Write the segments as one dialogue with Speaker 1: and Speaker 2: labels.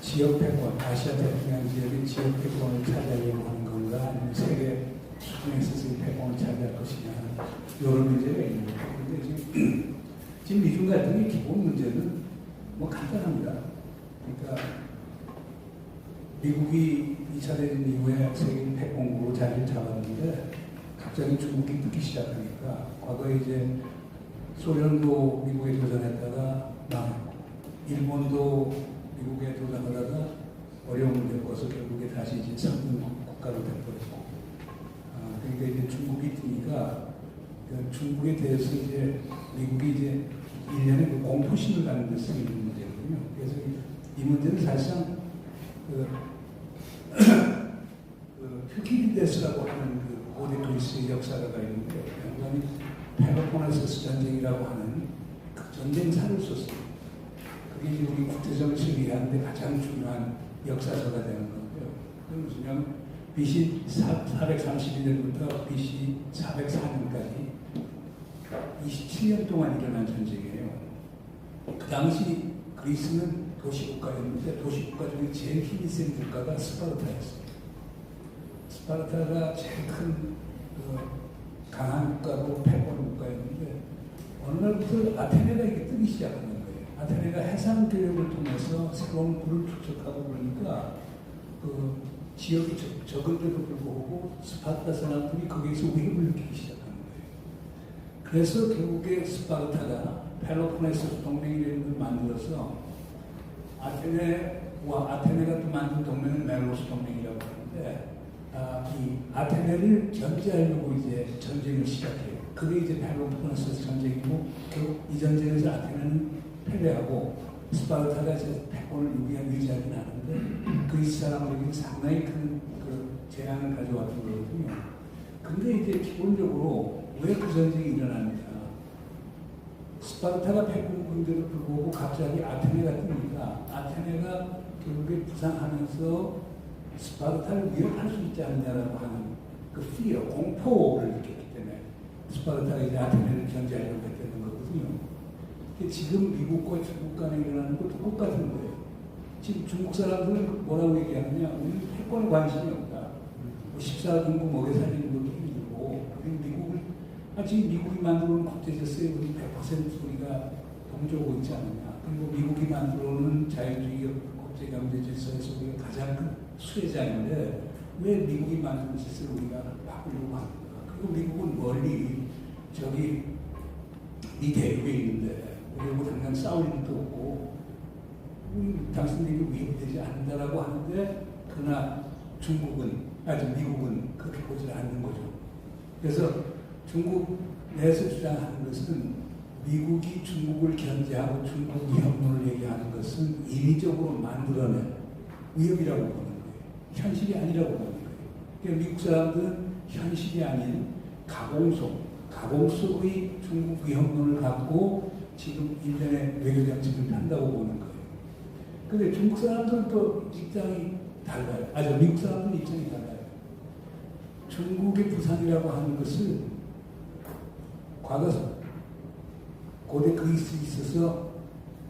Speaker 1: 지역 패권, 아시아 태평양 지역의 지역 패권을 차지하려고 하는 건가, 아니면 세계 수준에 있어서의 패권을 차지할 것이냐 하는 이런 문제가 있는 거죠. 그런데 지금 미중 갈등의 기본 문제는 뭐 간단합니다. 그러니까 미국이 2차 대전 이후에 세계 패권국으로 자리를 잡았는데 갑자기 중국이 붙기 시작하니까 과거에 이제 소련도 미국에 도전했다가 망했고 일본도 미국에 도전하다가 어려움을 겪어서 결국에 다시 이제 선진 국가로 돼버렸고 그러니까 이제 중국이 뜨니까 중국에 대해서 이제 미국이 이제 일련의 그 공포심을 갖는 데 쓰이는 문제거든요. 그래서 이 문제는 사실상 퓨키디데스라고 하는 그 고대 그리스의 역사가가 있는데 양반이 펠로폰네소스 전쟁이라고 하는 그 전쟁사를 썼어요. 그게 이제 우리 국제적으로 처리하는데 가장 중요한 역사서가 되는 건데요. 그건 무슨 BC 432년부터 BC 404년까지 27년 동안 일어난 전쟁이에요. 그 당시 그리스는 도시국가였는데 도시국가 중에 제일 힘이 센 국가가 스파르타였어요. 스파르타가 제일 큰 강한 국가고 패권 국가였는데 어느 날부터 아테네가 이렇게 뜨기 시작하는 거예요. 아테네가 해상 교역을 통해서 새로운 부를 투척하고 그러니까 그 지역이 적은데도 불구하고 스파르타 사람들이 거기에서 위협을 느끼기 시작하는 거예요. 그래서 결국에 스파르타가 펠로폰네소스 동맹이라는 걸 만들어서 아테네가 또 만든 동맹은 멜로스 동맹이라고 하는데 이 아테네를 견제하려고 이제 전쟁을 시작해요. 그게 이제 펠로폰네소스 전쟁이고 결국 이 전쟁에서 아테네는 패배하고 스파르타가 이제 패권을 유지하긴 하는데 그리스 사람들에게 상당히 큰 그 재앙을 가져왔던 거거든요. 근데 이제 기본적으로 왜 그 전쟁이 일어나느냐? 스파르타가 패권군대로 불구하고 갑자기 아테네가 뜨니까 아테네가 결국에 부상하면서 스파르타를 위협할 수 있지 않느냐라고 하는 그 피어, 공포를 느꼈기 때문에 스파르타가 이제 아테네를 견제하려고 했다는 거거든요. 지금 미국과 중국 간에 일어나는 것도 똑같은 거예요. 지금 중국 사람들은 뭐라고 얘기하느냐, 우리는 패권에 관심이 없다. 14중국 먹여 살리는 것도 힘들고, 미국을, 지금 미국이 만들어놓은 국제질서에 우리 100% 우리가 동조하고 있지 않느냐. 그리고 미국이 만들어놓은 자유주의 국제경제질서에서 우리가 가장 큰 수혜자인데, 왜 미국이 만든 질서를 우리가 바꾸려고 하는가. 그리고 미국은 멀리, 저기, 이 대륙에 있는데, 우리하고 당장 싸울 일도 없고, 당신들이 위협되지 않는다라고 하는데, 그러나 미국은 그렇게 보지 않는 거죠. 그래서 중국 내에서 주장하는 것은 미국이 중국을 견제하고 중국 위협론을 얘기하는 것은 인위적으로 만들어낸 위협이라고 보는 거예요. 현실이 아니라고 보는 거예요. 그러니까 미국 사람들은 현실이 아닌 가공 속의 중국 위협론을 갖고 지금 일련의 외교 정책을 한다고 보는 거예요. 근데 중국 사람들은 또 입장이 달라요. 미국 사람들은 입장이 달라요. 중국의 부상이라고 하는 것은 과거 고대 그리스에 있어서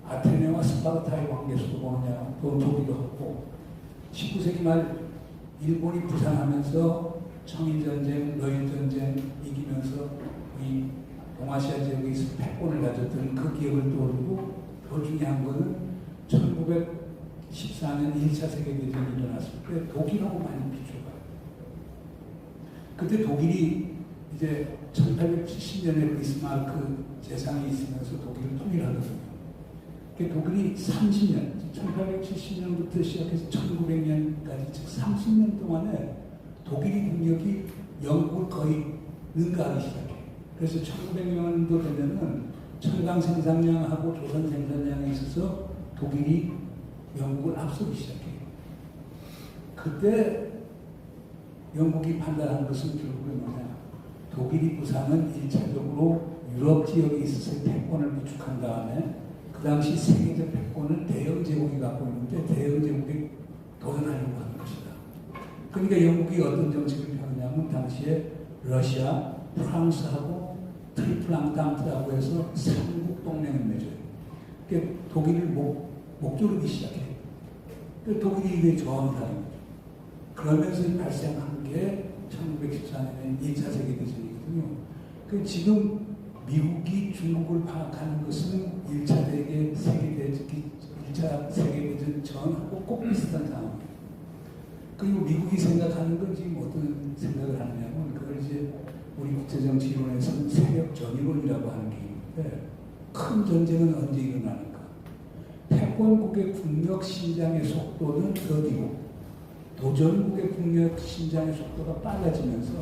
Speaker 1: 아테네와 스파르타의 관계에서도 뭐냐, 또 독일도 하고 19세기 말 일본이 부상하면서 청일전쟁, 러일전쟁 이기면서 이 동아시아 지역에서 패권을 가졌던 그 기억을 떠올리고 더 중요한 것은 1914년 1차 세계대전이 일어났을 때 독일하고 많이 비춰봐요. 그때 독일이 이제 1870년에 비스마르크 재상이 있으면서 독일을 통일하거든요. 독일이 30년, 1870년부터 시작해서 1900년까지 즉 30년 동안에 독일이 국력이 영국을 거의 능가하기 시작해요. 그래서 1900년도 되면은 철강 생산량하고 조선 생산량에 있어서 독일이 영국을 앞서기 시작해요. 그때 영국이 판단한 것은 결국에 뭐냐? 독일이 부상은 1차적으로 유럽 지역에 있어서 패권을 구축한 다음에 그 당시 세계적 패권을 대영 제국이 갖고 있는데 대영 제국이 도전하려고 하는 것이다. 그러니까 영국이 어떤 정책을 펴느냐면 당시에 러시아, 프랑스하고 트리플 앙탄트라고 해서 삼국 동맹을 맺어요. 그러니까 독일을 목조르기 시작해요. 독일이 이게 저항하는 거죠. 그러면서 발생한 게 1914년에 2차 세계대전이거든요. 지금 미국이 중국을 파악하는 것은 1차 세계대전 전하고 꼭 비슷한 상황이에요. 그리고 미국이 생각하는 건 지금 어떤 생각을 하느냐면 그걸 이제 우리 국제정치 이론에서는 세력 전이론이라고 하는 게 있는데 큰 전쟁은 언제 일어나는가? 패권국의 국력 신장의 속도는 더디고 도전국의 국력 신장의 속도가 빨라지면서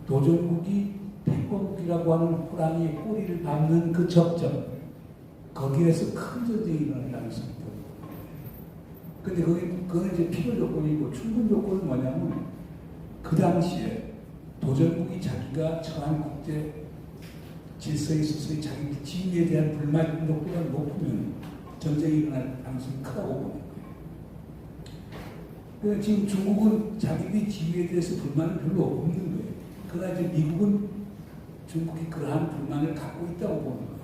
Speaker 1: 도전국이 패권국이라고 하는 호랑이의 꼬리를 밟는 그 접점 거기에서 큰 전쟁이 일어날 가능성이 있다. 근데 그건 이제 필요 조건이고 충분 조건은 뭐냐면 그 당시에 도전국이 자기가 처한 국제 질서에 있어서 자기 지위에 대한 불만 정도가 높으면 전쟁이 일어날 가능성이 크다고 보는 거예요. 그러니까 지금 중국은 자기의 지위에 대해서 불만은 별로 없는 거예요. 그러나 이제 미국은 중국이 그러한 불만을 갖고 있다고 보는 거예요.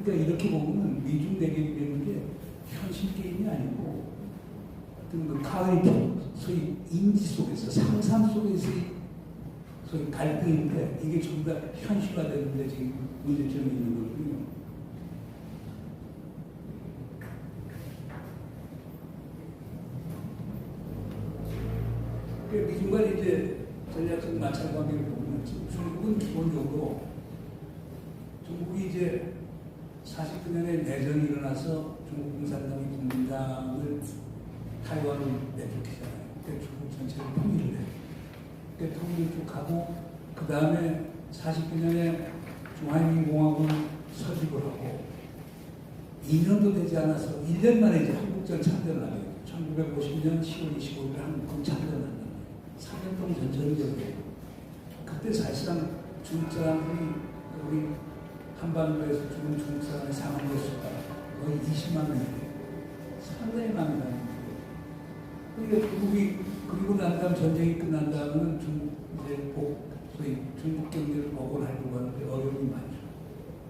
Speaker 1: 그러니까 이렇게 보면 미중 대결이라는 게 현실 게임이 아니고 어떤 그 카이팅, 소위 인지 속에서 상상 속에서의 소위 갈등인데 이게 전부 다 현실화되는데 지금 문제점이 있는 거거든요. 미중간 이제 전략적 마찰 관계를 보면 중국은 기본적으로 중국이 이제 49년에 내전이 일어나서 중국 공산당이 국민당을 타이완을 내쫓기잖아요. 그때 중국 전체를 통일을 해요. 그때 통일을 쭉 하고 그 다음에 49년에 중화인민공화국을 설립을 하고 2년도 되지 않아서 1년 만에 이제 한국전 참전을 하게 돼요. 1950년 10월 25일에 한국전 참전을 한단 말이에요. 3년 동안 전전적이에요. 그때 사실상 중국 사람들이 우리 한반도에서 죽은 중국 사람의 사망 개수가 거의 20만 명이에요. 상당히 많이 나는 거예요. 그러니까 중국이 그리고 난 다음 전쟁이 끝난 다음은 이제 소위 중국 경제를 복원하려고 하는데 어려움이 많죠.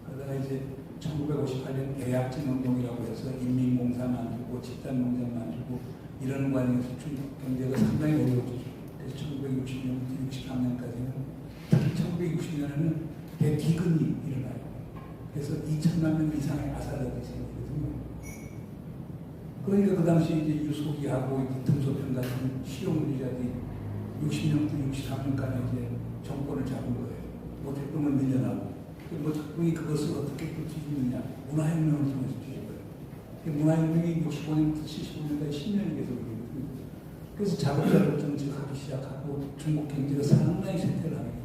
Speaker 1: 그러다가 이제 1958년 계약진 운동이라고 해서 인민공사 만들고 집단농장 만들고 이런 과정에서 중국 경제가 상당히 어려워지죠. 그래서 1960년부터 63년까지는 특히 1960년에는 대기근이 일어나요. 그래서 2천만 명 이상의 아사다가 생기거든요. 그러니까 그 당시 이제 유소기하고 등소평 같은 실용주의자들이 60년부터 63년까지 이제 정권을 잡은 거예요. 뭐 대통령은 밀려나고. 뭐 작품이 그것을 어떻게 또 뒤집느냐. 문화혁명을 통해서 뒤집어요. 문화혁명이 65년부터 75년까지 10년이 계속 이루어졌거든요. 그래서 자급자족 정책을 하기 시작하고 중국 경제가 상당히 쇠퇴를 하게 돼요.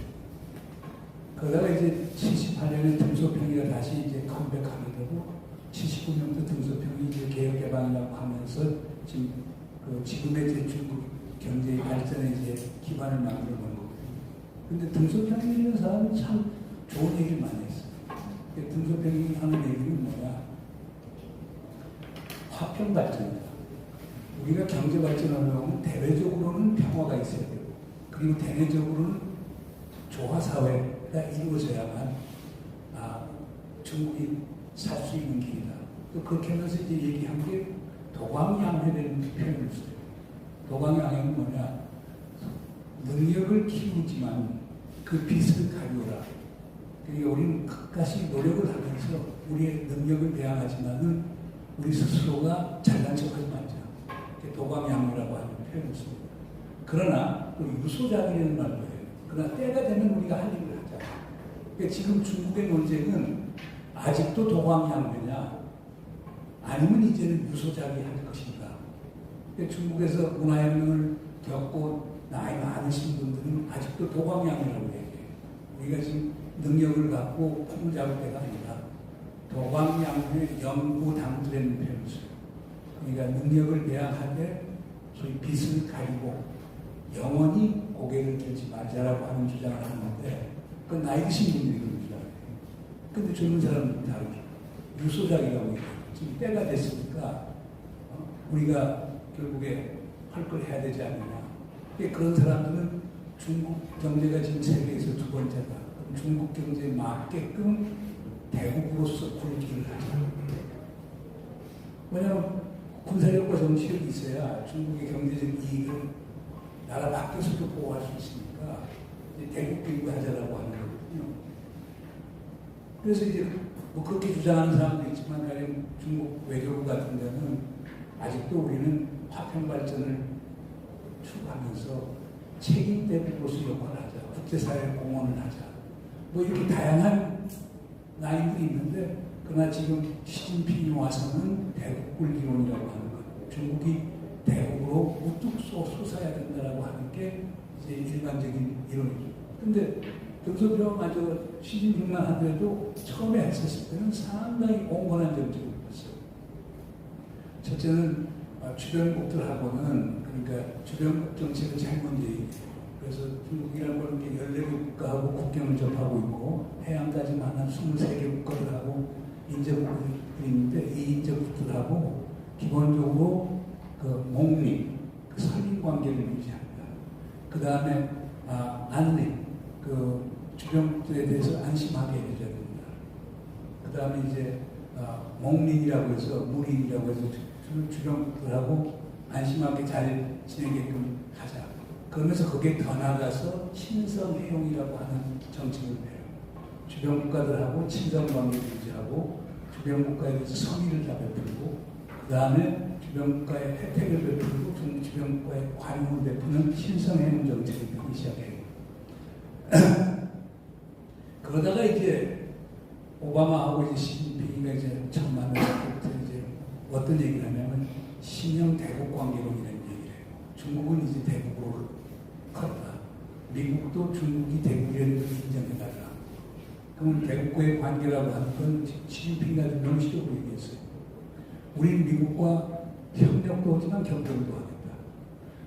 Speaker 1: 그러다가 이제 78년에 등소평이가 다시 이제 컴백하게 되고 79년부터 등소평이 이제 개혁개방이라고 하면서 지금의 이제 중국 경제의 발전에 이제 기반을 만들어 놓은 거거든요. 근데 등소평에 있는 사람이 참 좋은 얘기를 많이 했어요. 등소평이 하는 얘기는 뭐냐? 화평 발전이다. 우리가 경제 발전하려면 대외적으로는 평화가 있어야 되고, 그리고 대내적으로는 조화사회가 이루어져야만 중국이 살 수 있는 길이다. 또 그렇게 하면서 이제 얘기한 게 도광양회라는 표현을 써요. 도광양회는 뭐냐? 능력을 키우지만 그 빚을 가져오라. 그러니까 우리는 끝까지 노력을 하면서 우리의 능력을 배양하지만은 우리 스스로가 잘난 척하지 말자. 도광양회라고 하는 표현을 씁니다. 그러나 또 유소작이라는 말도 해요. 그러나 때가 되면 우리가 할 일을 하자. 그러니까 지금 중국의 논쟁은 아직도 도광양회냐 아니면 이제는 유소작이 할 것인가. 그러니까 중국에서 문화혁명을 겪고 나이 많으신 분들은 아직도 도광양회라고 얘기해요. 우리가 지금 능력을 갖고 폼을 잡을 때가 아니라 도광양회 연구당들이라는 표현을 써요. 그러니까 능력을 배양하되 소위 빚을 가리고 영원히 고개를 들지 말자라고 하는 주장을 하는데 그건 나이 드신 분들이 그런 주장을 해요. 근데 젊은 사람은 다르죠. 유소작이라고 해요. 지금 때가 됐으니까 우리가 결국에 할 걸 해야 되지 않느냐. 그런 사람들은 중국 경제가 지금 세계에서 두 번째다. 중국 경제에 맞게끔 대국으로서 굴기를 하자. 왜냐하면 군사력과 정치력이 있어야 중국의 경제적 이익을 나라 밖에서도 보호할 수 있으니까 대국 비구하자라고 하는 거거든요. 그래서 이제 뭐 그렇게 주장하는 사람도 있지만 가령 중국 외교부 같은 데는 아직도 우리는 화평 발전을 추구하면서 책임 대국으로서 역할을 하자, 국제사회 공헌을 하자, 뭐 이렇게 다양한 라인들이 있는데, 그러나 지금 시진핑이 와서는 대국굴 기론이라고 하는 것, 중국이 대국으로 우뚝 솟아야 된다라고 하는 게 이제 일반적인 이론이죠. 근데 등소표마저 시진핑만 하더라도 처음에 했었을 때는 상당히 온건한 정책을 했어요. 첫째는 주변국들하고는, 그러니까 주변국 정책은 제일 먼저 얘기해요. 그래서 중국이라는 건 이렇게 14개 국가하고 국경을 접하고 있고 해양까지만 한 23개 국가들하고 인접국들이 있는데, 이 인접국들하고 기본적으로 그 목민, 그 선인 관계를 유지합니다. 그 다음에 안림, 그 주변국들에 대해서 안심하게 해줘야 됩니다. 그 다음에 이제 목민이라고 해서, 무린이라고 해서 주변국들하고 안심하게 잘 지내게끔 하자. 그러면서 거기에 더 나아가서 친성해용이라고 하는 정책을 해요. 주변 국가들하고 친선 관계를 유지하고 주변 국가에 대해서 성의를 다 베풀고, 그 다음에 주변 국가에 혜택을 베풀고 주변 국가에 관용을 베푸는 친성해용 정책을 펴기 시작해요. 그러다가 이제 오바마하고 이제 시진핑이가 이제 처음 만났을 때부터 이제 어떤 얘기를 하냐면 신형 대국 관계론이라는 얘기를 해요. 중국은 이제 대국으로 컸다. 미국도 중국이 대국이라는 걸 인정해달라. 그러면 대국과의 관계라고 하는 건 시진핑 같은 명시적으로 얘기했어요. 우린 미국과 협력도 하지만 경쟁도 하겠다.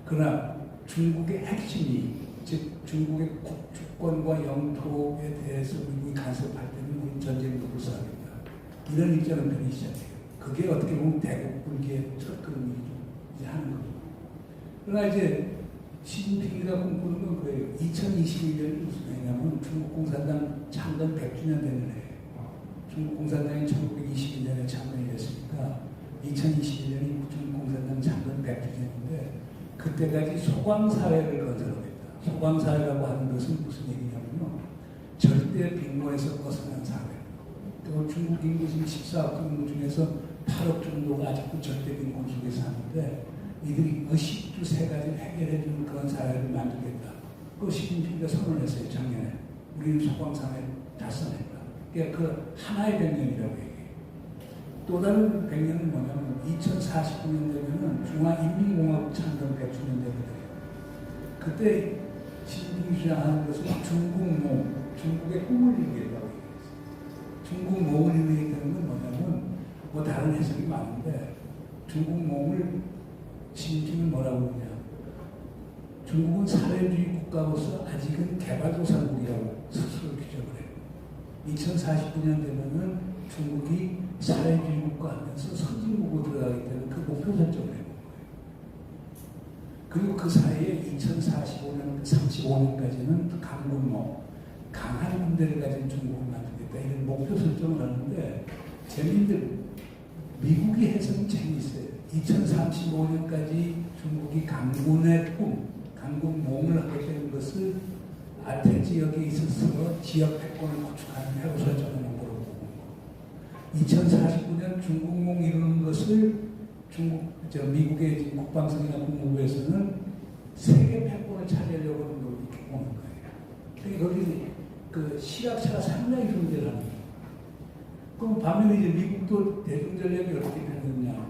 Speaker 1: 그러나 중국의 핵심이, 즉 중국의 주권과 영토에 대해서 미국이 간섭할 때는 우린 전쟁도 불사하겠다. 이런 입장을 펴기 시작해요. 그게 어떻게 보면 대국 굴기의 첫 걸음이죠. 이제 하는 거죠. 그러나 이제 시진핑이가 꿈꾸는 건 그래요. 2021년이 무슨 해냐면 중국 공산당 창건 100주년 되는 해예요. 중국 공산당이 1922년에 창건이 됐으니까 2021년이 중국 공산당 창건 100주년인데, 그때까지 소강사회를 건설하겠다. 소강사회라고 하는 것은 무슨 얘기냐면요, 절대 빈곤에서 벗어난 사회. 또 중국 인구 지금 14억 인구 중에서 8억 정도가 아직도 절대 빈곤 속에 사는데, 이들이 의식주 세 가지를 해결해주는 그런 사회를 만들겠다. 그 시진핑이가 선언했어요, 작년에. 우리는 소강사회 달성했다. 그러니까 그 하나의 100년이라고 얘기해요. 또 다른 100년은 뭐냐면 2049년 되면은 중화인민공화국 창건 100주년 되거든요. 그때 시진핑이 주장하는 것은 중국몽, 중국의 꿈을 이루겠다고 얘기했어요. 중국몽을 이루겠다는 건 뭐냐면, 뭐 다른 해석이 많은데, 중국몽을 시진핑은 뭐라고 그러냐, 중국은 사회주의 국가로서 아직은 개발도상국이라고 스스로 규정을 해요. 2049년 되면은 중국이 사회주의 국가 하면서 선진국으로 들어가기 때문에 그 목표 설정을 해본 거예요. 그리고 그 사이에 2045년, 35년까지는 강군모, 강한 군대를 가진 중국을 만들겠다, 이런 목표 설정을 하는데, 재미있는 미국이 해석이 재미있어요. 2035년까지 중국이 강군의 꿈, 강군몽을 하겠다는 것을 아태 지역에 있어서 지역 패권을 구축하는 해로 설정하는 거로 보고, 2049년 중국몽 이루는 것을 미국의 지금 국방성이나 국무부에서는 세계 패권을 차지하려고 하는 걸 이렇게 보는 거예요. 그러니까 거기 그 시각차가 상당히 존재를 합니다. 그럼 반면에 이제 미국도 대중전략이 어떻게 되느냐.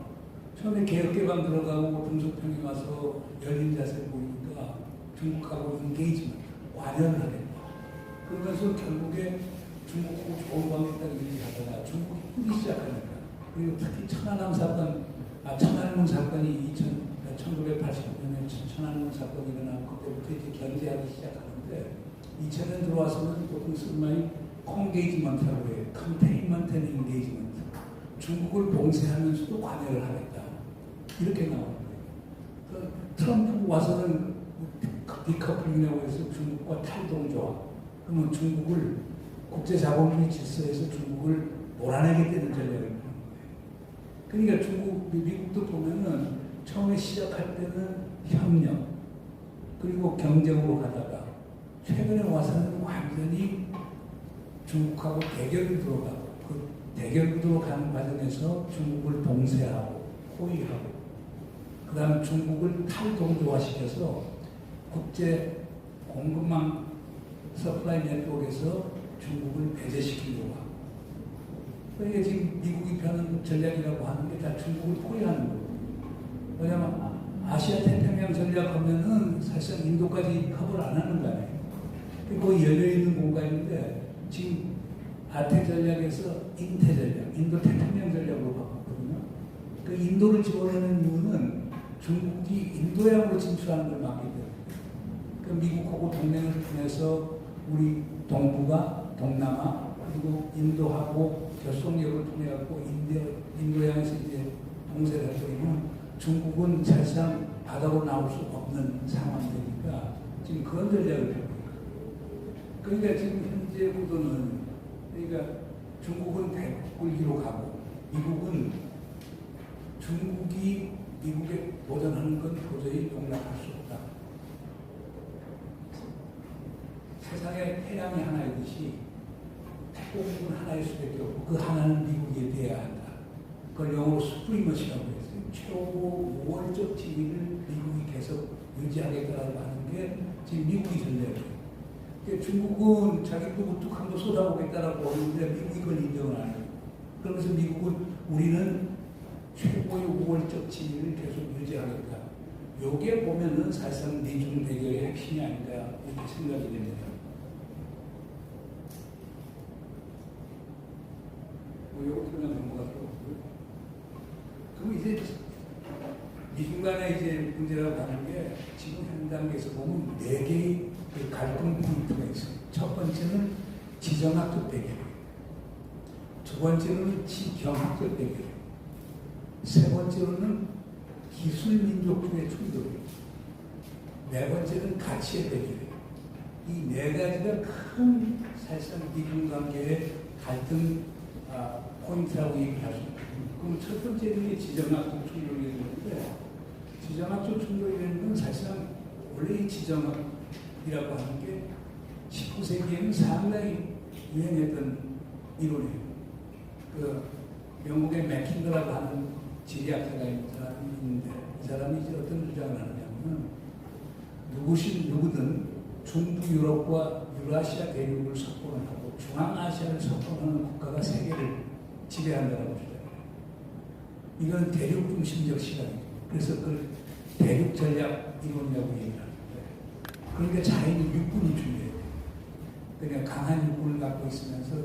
Speaker 1: 처음에 개혁개방 들어가고 등소평에 와서 열린 자세를 보이니까 중국하고 인게이지먼트, 관여를 하겠다. 그러면서 결국에 중국하고 좋은 관계를 유지하다가 중국이 꾸기 시작하니까, 그리고 특히 천안함 사건, 천안문 사건이 1980년에 천안문 사건이 일어나고 그때부터 이제 견제하기 시작하는데, 2000년 들어와서는 보통 쓰는 말이 컨게이지먼트라고 해요. 컨테인먼트 앤 인게이지먼트. 중국을 봉쇄하면서도 관여를 하겠다. 이렇게 나오는 거예요. 트럼프 와서는 디커플링이라고 해서 중국과 탈동조합. 그러면 중국을 국제자본주의 질서에서 중국을 몰아내겠다는 전략을 하는 거예요. 그러니까 미국도 보면은 처음에 시작할 때는 협력, 그리고 경쟁으로 가다가 최근에 와서는 완전히 중국하고 대결을 들어가고 그 대결구도로 가는 과정에서 중국을 봉쇄하고 호위하고 그 다음 중국을 탈동조화시켜서 국제 공급망 서플라이 네트워크에서 중국을 배제시키려고 하고 그러니까 지금 미국이 펴는 전략이라고 하는 게 다 중국을 포위하는 거예요. 왜냐하면 아시아 태평양 전략하면은 사실상 인도까지 커버를 안 하는 거 아니에요. 그리고 열려있는 공간인데 지금 아태 전략에서 인태 전략, 인도 태평양 전략으로 바꿨거든요. 그 인도를 집어넣는 이유는 중국이 인도양으로 진출하는 걸 막기 때문에. 그 미국하고 동맹을 통해서 우리 동북아, 동남아, 그리고 인도하고 결속력을 통해 갖고 인도양에서 이제 봉쇄를 해버리면 중국은 사실상 바다로 나올 수 없는 상황이니까 지금 그런 전략을 펴고 있거든요. 그러니까 지금 현재 구도는 그러니까 중국은 대국굴기로 가고 미국은 중국이 미국에 도전하는 건 도저히 용납할 수 없다. 세상에 태양이 하나이듯이 태국은 하나일 수밖에 없고 그 하나는 미국에 대해야 한다. 그걸 영어로 수프리머시라고 했어요. 최고 우월적 지위를 미국이 계속 유지하겠다라고 하는 게 지금 미국이 전략이에요. 중국은 자기도 우뚝한 거 쏟아보겠다라고 하는데 미국이 그걸 인정을 안 해요. 그러면서 미국은 우리는 최고의 우월적 지위를 계속 유지하겠다. 요게 보면은 사실상 미중 대결의 핵심이 아닌가 이렇게 생각이 됩니다. 요거 그냥 넘어가도록 하고요. 그럼 이제 미중 간의 이제 문제라고 하는 게 지금 현 단계에서 보면 4개의 그 갈등 포인트가 있어요. 첫 번째는 지정학적 대결이에요. 두 번째는 지경학적 대결이에요. 세 번째로는 기술민족주의 충돌이에요. 네 번째는 가치의 대결이에요. 이 네 가지가 큰 사실상 미중 관계의 갈등 포인트라고 얘기할 수 있습니다. 그럼 첫 번째는 지정학적 충돌이었는데 지정학적 충돌이라는 건 사실상 원래 이 지정학이라고 하는 게 19세기에는 상당히 유행했던 이론이에요. 그 영국의 맥킨더라고 하는 지리학자가 있는데 이 사람이 이제 어떤 주장을 하느냐면 누구든 중부 유럽과 유라시아 대륙을 석권을 하고 중앙아시아를 석권하는 국가가 세계를 지배한다고 주장해요. 이건 대륙 중심적 시각이에요. 그래서 그걸 대륙 전략 이론이라고 얘기를 하는데 그러니까 자연히 육군이 중요해요. 그러니까 강한 육군을 갖고 있으면서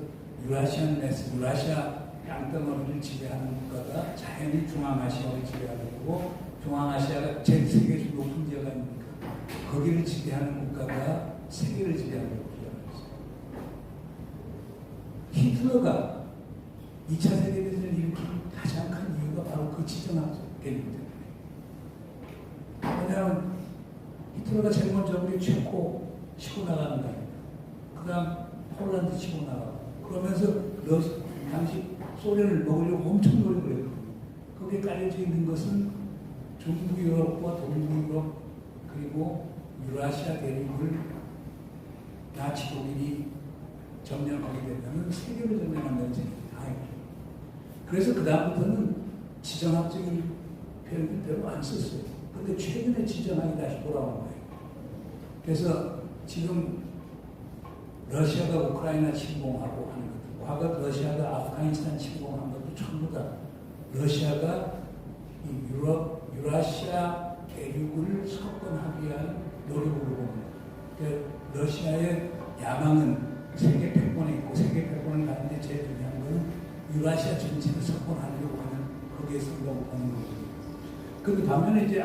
Speaker 1: 유라시아 땅덩어리를 지배하는 국가가 자연히 중앙아시아를 지배하는 거고 중앙아시아가 제 세계에서 높은 지역이 아닙니까? 거기를 지배하는 국가가 세계를 지배하는 국가가 있어요. 히틀러가 2차 세계대전을 일으킨 가장 큰 이유가 바로 그 지정학적 개념 때문에. 왜냐하면 히틀러가 제일 먼저 우리 체코 치고 나가는 거 아닙니까? 그 다음 폴란드 치고 나가고 그러면서 당시 소련을 먹으려고 엄청 노력을 했거든요. 거기에 깔려져 있는 것은 중부 유럽과 동부 유럽 그리고 유라시아 대륙을 나치 독일이 점령하게 되면 세계를 점령한다는 생각이 나요. 그래서 그 다음부터는 지정학적인 표현을 별로 안 썼어요. 그런데 최근에 지정학이 다시 돌아온 거예요. 그래서 지금 러시아가 우크라이나 침공하고 하는 것들, 과거 러시아가 아프가니스탄 침공한 것도 전부 다 러시아가 이 유라시아 대륙을 석권하기 위한 노력으로 봅니다. 그러니까 러시아의 야망은 세계 패권에 있고 세계 패권을 가는데 제일 중요한 것은 유라시아 전체를 석권하려고 하는 거기에서 보는 거거든요. 그런데 반면에 이제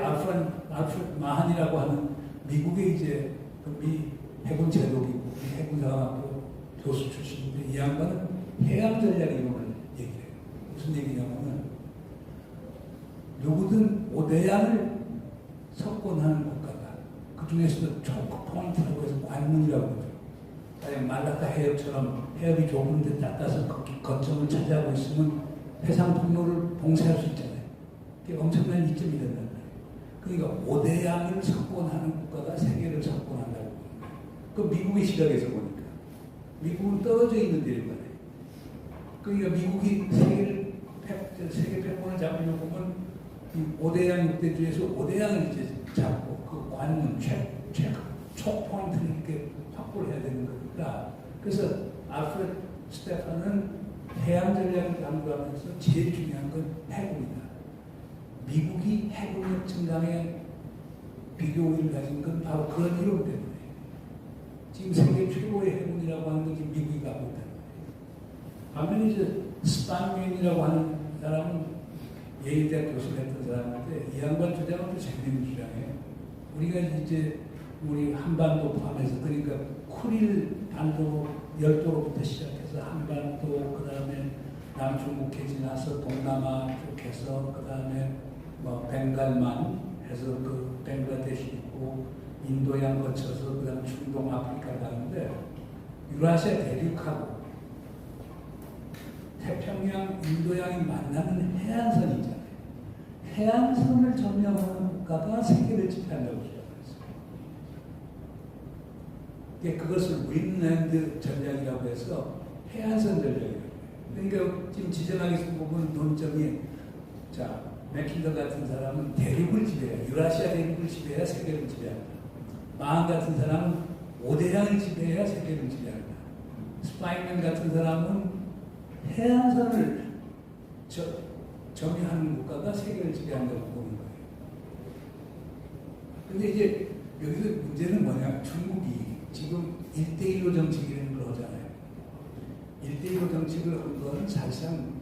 Speaker 1: 마한이라고 하는 미국의 이제 미 해군 제독이고 해군사관학교 교수 출신인데 이 양반은 해양 전략 이론을 얘기해요. 무슨 얘기냐면은 누구든 오대양을 석권하는 국가가 그 중에서도 초크 포인트라고 해서 관문이라고 하죠. 만약 말라카 해협처럼 해협이 좁은 데 닦아서 거기 거점을 차지하고 있으면 해상 통로를 봉쇄할 수 있잖아요. 그게 엄청난 이점이 된단 말이에요. 그러니까 5대양을 석권하는 국가가 세계를 석권한다고. 그 미국의 시각에서 보니까. 미국은 떨어져 있는 데를 말이에요. 그러니까 미국이 세계 패권을 잡으려고 하면 5대양 6대주에서 5대양을 이제 잡고 그 관문, 촉 포인트를 이렇게 확보를 해야 되는 겁니다. 그래서 알프레드 스테판은 해양 전략을 강조하면서 제일 중요한 건 해군이다. 미국이 해군력 증강에 비교를 가진 건 바로 그런 이론 때문에 지금 세계 최고의 해군이라고 하는 것이 미국이 갖고 있다. 반면에 이제 스파인맨이라고 하는 사람은 예일대학 교수를 했던 사람인데 이 양반 주장은 또 재밌는 주장이에요. 우리가 이제 우리 한반도 포함해서 그러니까 쿠릴 반도 열도로부터 시작해서 한반도 그 다음에 남중국해 지나서 동남아 쪽해서 그 다음에 뭐 벵갈만 해서 그 벵글라데시 있고 인도양 거쳐서 그 다음 중동 아프리카 가는데 유라시아 대륙하고 태평양 인도양이 만나는 해안선이 있잖아요. 해안선을 점령하는 국가가 세계를 지배한다고 주장했어요. 그것을 윈랜드 전략이라고 해서 해안선 전략이라고 해요. 그러니까 지금 지정학에서 보면 논점이 자 맥킨더 같은 사람은 대륙을 지배해야 유라시아 대륙을 지배해야 세계를 지배한다. 마한 같은 사람은 5대양을 지배해야 세계를 지배한다. 스파인맨 같은 사람은 해안선을 점유하는 국가가 세계를 지배한다고 보는 거예요. 근데 이제 여기서 문제는 뭐냐? 중국이 지금 1대1로 정책이라는 걸 하잖아요. 1대1로 정책을 한 거는 사실상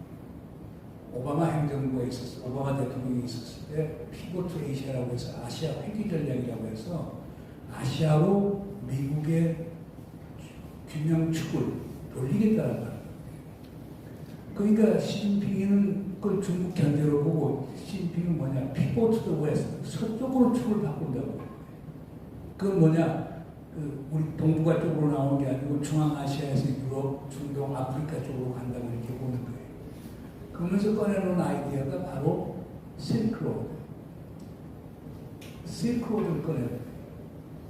Speaker 1: 오바마 행정부가 있었어요. 오바마 대통령이 있었을 때 피보트 에이시아라고 해서 아시아 회귀 전략이라고 해서 아시아로 미국의 균형축을 돌리겠다는 거예요. 그러니까 시진핑은 그걸 중국 견제로 보고 시진핑은 뭐냐? 피보트 더 웨스트, 서쪽으로 축을 바꾼다고. 그건 뭐냐? 우리 동북아 쪽으로 나오는 게 아니고 중앙아시아에서 유럽, 중동, 아프리카 쪽으로 간다고 이렇게 보는 거예요. 그러면서 꺼내놓은 아이디어가 바로 실크로드. 실크로드를 꺼내요.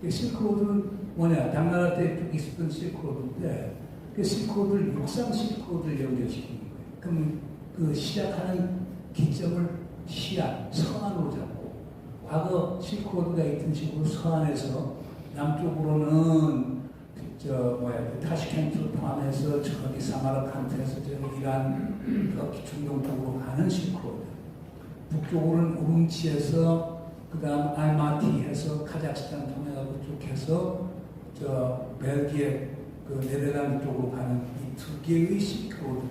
Speaker 1: 실크로드는 뭐냐? 당나라 때 쭉 있었던 실크로드인데 그 실크로드를 육상 실크로드를 연결시키는 거예요. 그럼 그 시작하는 기점을 시안, 서안으로 잡고 과거 실크로드가 있던 식으로 서안에서 남쪽으로는 타시켄트를 포함해서 저기 사마르칸트에서 이란, 중동 쪽으로 가는 실크로드. 북쪽으로는 우rum치에서 그다음 알마티해서 카자흐스탄 통해가고 쭉 해서 벨기에 그 네덜란드 쪽으로 가는 이 두 개의 실크로드,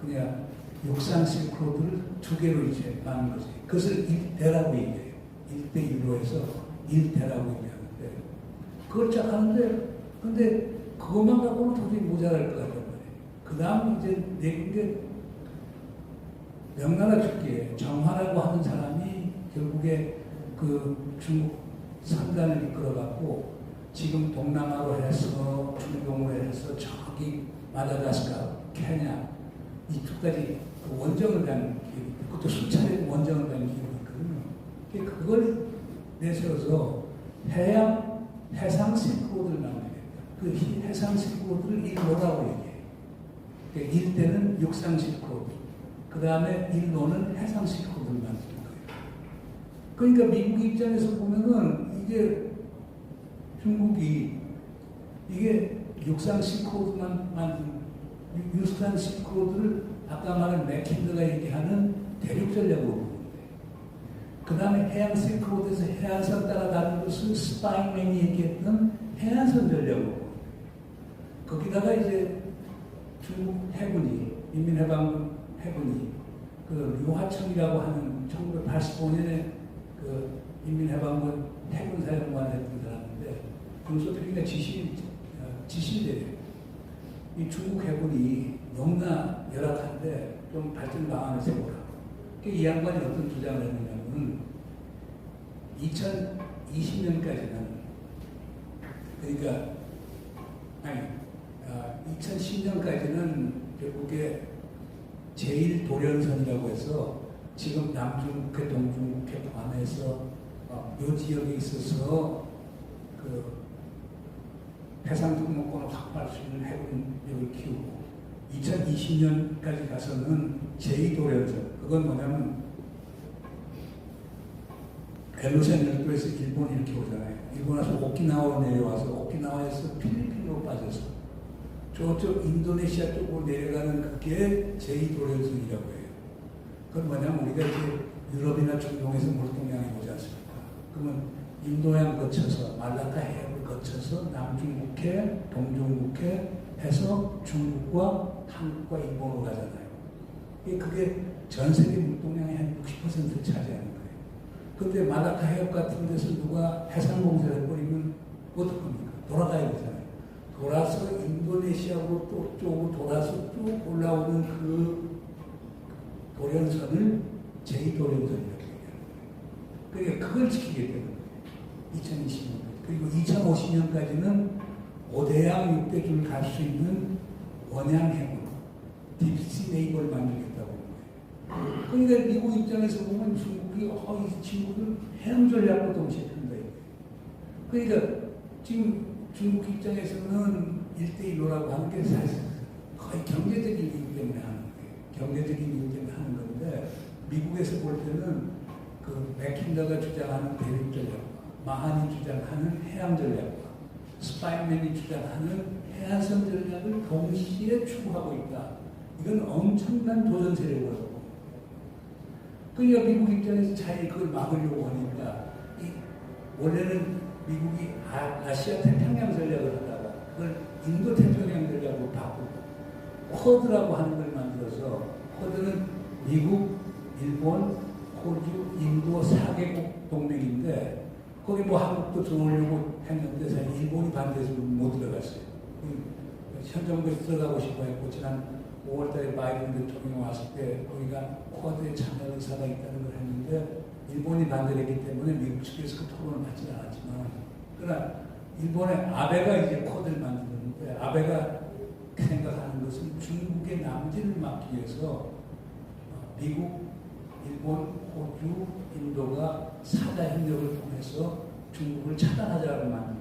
Speaker 1: 그냥 육상 실크로드를 두 개로 이제 만든 거지. 그것을 일대라고 얘기해요. 1대1로 해서 일대라고 얘기하는데 그걸 쫙 하는데 근데 그것만 갖고는 도저히 모자랄 것 같단 말이에요. 그 다음 이제 내국의 명나라 초기에 정화라고 하는 사람이 결국에 그 중국 산단을 이끌어갖고 지금 동남아로 해서 중동으로 해서 저기 마다가스카르, 케냐 이쪽까지 그 원정을 간 기록이 그것도 수차례 원정을 간 기록이 있거든요. 그걸 내세워서 해상 실크로드를 만들겠다. 그 해상 실크로드를 일로라고 얘기해요. 일대는 육상 실크로드, 그 다음에 일로는 해상 실크로드를 만드는 거예요. 그러니까 미국 입장에서 보면은 이게 중국이 이게 육상 실크로드만 만든 육상 실크로드를 아까 말한 맥킨더가 얘기하는 대륙 전략으로 보는데 그 다음에 해양 실크로드에서 해안선 따라가는 것을 스파인맨이 얘기했던 해안선 전략으로 거기다가 이제 중국 해군이 인민해방군 해군이 그 류하청이라고 하는 1985년에 그 인민해방군 해군사령관 했던 사람인데 군소들이가 지시대요. 이 중국 해군이 너무나 열악한데 좀 발전 방안을 세우라. 이 양반이 어떤 주장을 했느냐면 2020년까지는 그러니까 2010년까지는 결국에 제1도련선이라고 해서 지금 남중국해, 동중국해 포함해서 이 지역에 있어서 그 해상 등록권을 확보할 수 있는 해군력을 키우고 2020년까지 가서는 제2도련선, 그건 뭐냐면 벨로센 열도에서 일본이 이렇게 오잖아요. 일본 와서 오키나와로 내려와서 오키나와에서 필리핀으로 빠져서 저쪽 인도네시아 쪽으로 내려가는 그게 제2도련선이라고 해요. 그건 뭐냐면 우리가 이제 유럽이나 중동에서 물동량이 오지 않습니까? 그러면 인도양 거쳐서 말라카 해협을 거쳐서 남중국해, 동중국해 해서 중국과 한국과 일본으로 가잖아요. 그게 전 세계 물동량의 한 60% 차지하는 거예요. 그런데 말라카 해협 같은 데서 누가 해상공사를 해버리면 어떡합니까? 돌아가야 되잖아요. 돌아서 인도네시아로 또 쪽으로 돌아서 쭉 올라오는 그 도련선을 제2도련선이라고 얘기하는 거예요. 그러니까 그걸 지키게 되는 거예요. 2020년. 그리고 2050년까지는 오대양 6대줄 갈 수 있는 원양해군, 딥시 네이버를 만들겠다고 하는 거예요. 그러니까 미국 입장에서 보면 중국이 이 친구들 해양 전략도 동시에 핀다. 그러니까 지금 중국 입장에서는 1대1로라고 하는 게 사실 거의 경제적인 이유 때문에 하는 거예요. 경제적인 이유 때문에 하는 건데 미국에서 볼 때는 그 맥킨더가 주장하는 대륙 전략과 마한이 주장하는 해양 전략과 스파이맨이 주장하는 해안선 전략을 동시에 추구하고 있다. 이건 엄청난 도전 세력이라고. 그러니까 미국 입장에서 자기 그걸 막으려고 하니까 원래는 미국이 아시아 태평양 전략을 하다가 그걸 인도 태평양 전략으로 바꾸고 쿼드라고 하는 걸 만들어서 쿼드는 미국, 일본, 호주, 인도 4개국 동맹인데 거기 뭐 한국도 들어오려고 했는데 사실 일본이 반대해서 못 들어갔어요. 현 정부에 들어가고 싶어 했고 지난 5월달에 바이든 대통령 왔을 때 거기가 쿼드에 참여 의사가 있다는 걸 했는데 일본이 반대를 했기 때문에 미국 측에서 그 토론을 받지 않았지만 그러나 일본의 아베가 이제 쿼드를 만드는데 아베가 생각하는 것은 중국의 남진을 막기 위해서 미국, 일본, 호주, 인도가 사자 협력을 통해서 중국을 차단하자고 만든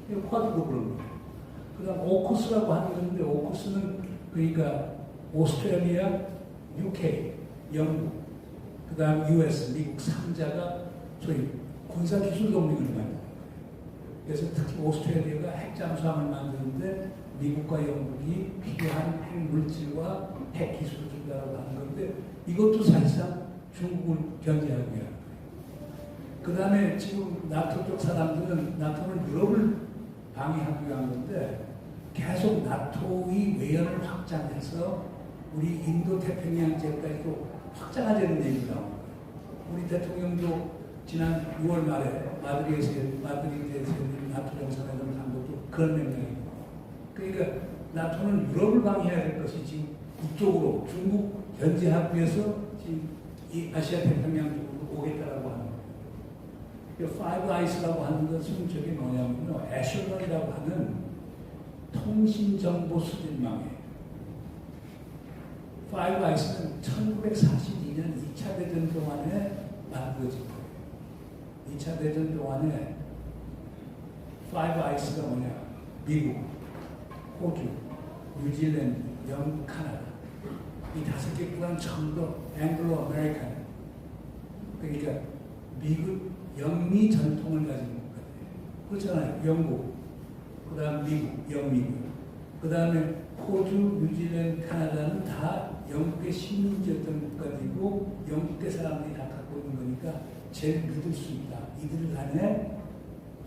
Speaker 1: 거예요. 쿼드도 그런 거예요. 그 다음 오쿠스라고 하는 건데 오쿠스는 그러니까 오스트레일리아, UK, 영국, 그 다음 US, 미국 3자가 소위 군사기술 동맹을 만드는 거예요. 그래서 특히 오스트레일리아가 핵잠수함을 만드는데 미국과 영국이 필요한 핵물질과 핵기술을 준다고 하는 건데 이것도 사실상 중국을 견제하기 위한 거예요. 그 다음에 지금 나토 쪽 사람들은 나토는 유럽을 방해하기 위한 건데 계속 나토의 외연을 확장해서 우리 인도 태평양 지역까지도 확장하자는 얘기가 나옵니다. 우리 대통령도 지난 6월 말에 마드리드에서 나토 정상회담을 한 것도 그런 맥락입니다. 그러니까 나토는 유럽을 방해해야 될 것이 지금 이쪽으로 중국 견제하기 위해서 지금 이 아시아 태평양 쪽으로 오겠다라고 하는 거예요. 파이브 아이스라고 하는 것은 저게 뭐냐면요. 애슐런이라고 하는 통신정보 수집망이에요. 파이브 아이스는 1942년 2차 대전 동안에 만들어진 거예요. 2차 대전 동안에 파이브 아이스가 뭐냐? 미국, 호주, 뉴질랜드, 영국, 카나다 이 5개 국가는 전부 앵글로 아메리칸 그러니까 미국 영미 전통을 가진 국가예요. 그렇잖아요. 영국, 그 다음 미국, 영미국, 그 다음에 호주, 뉴질랜드, 카나다는 다 영국의 식민지였던 국가들이고 영국의 사람들이 다 갖고 있는 거니까 제일 믿을 수 있다. 이들 간에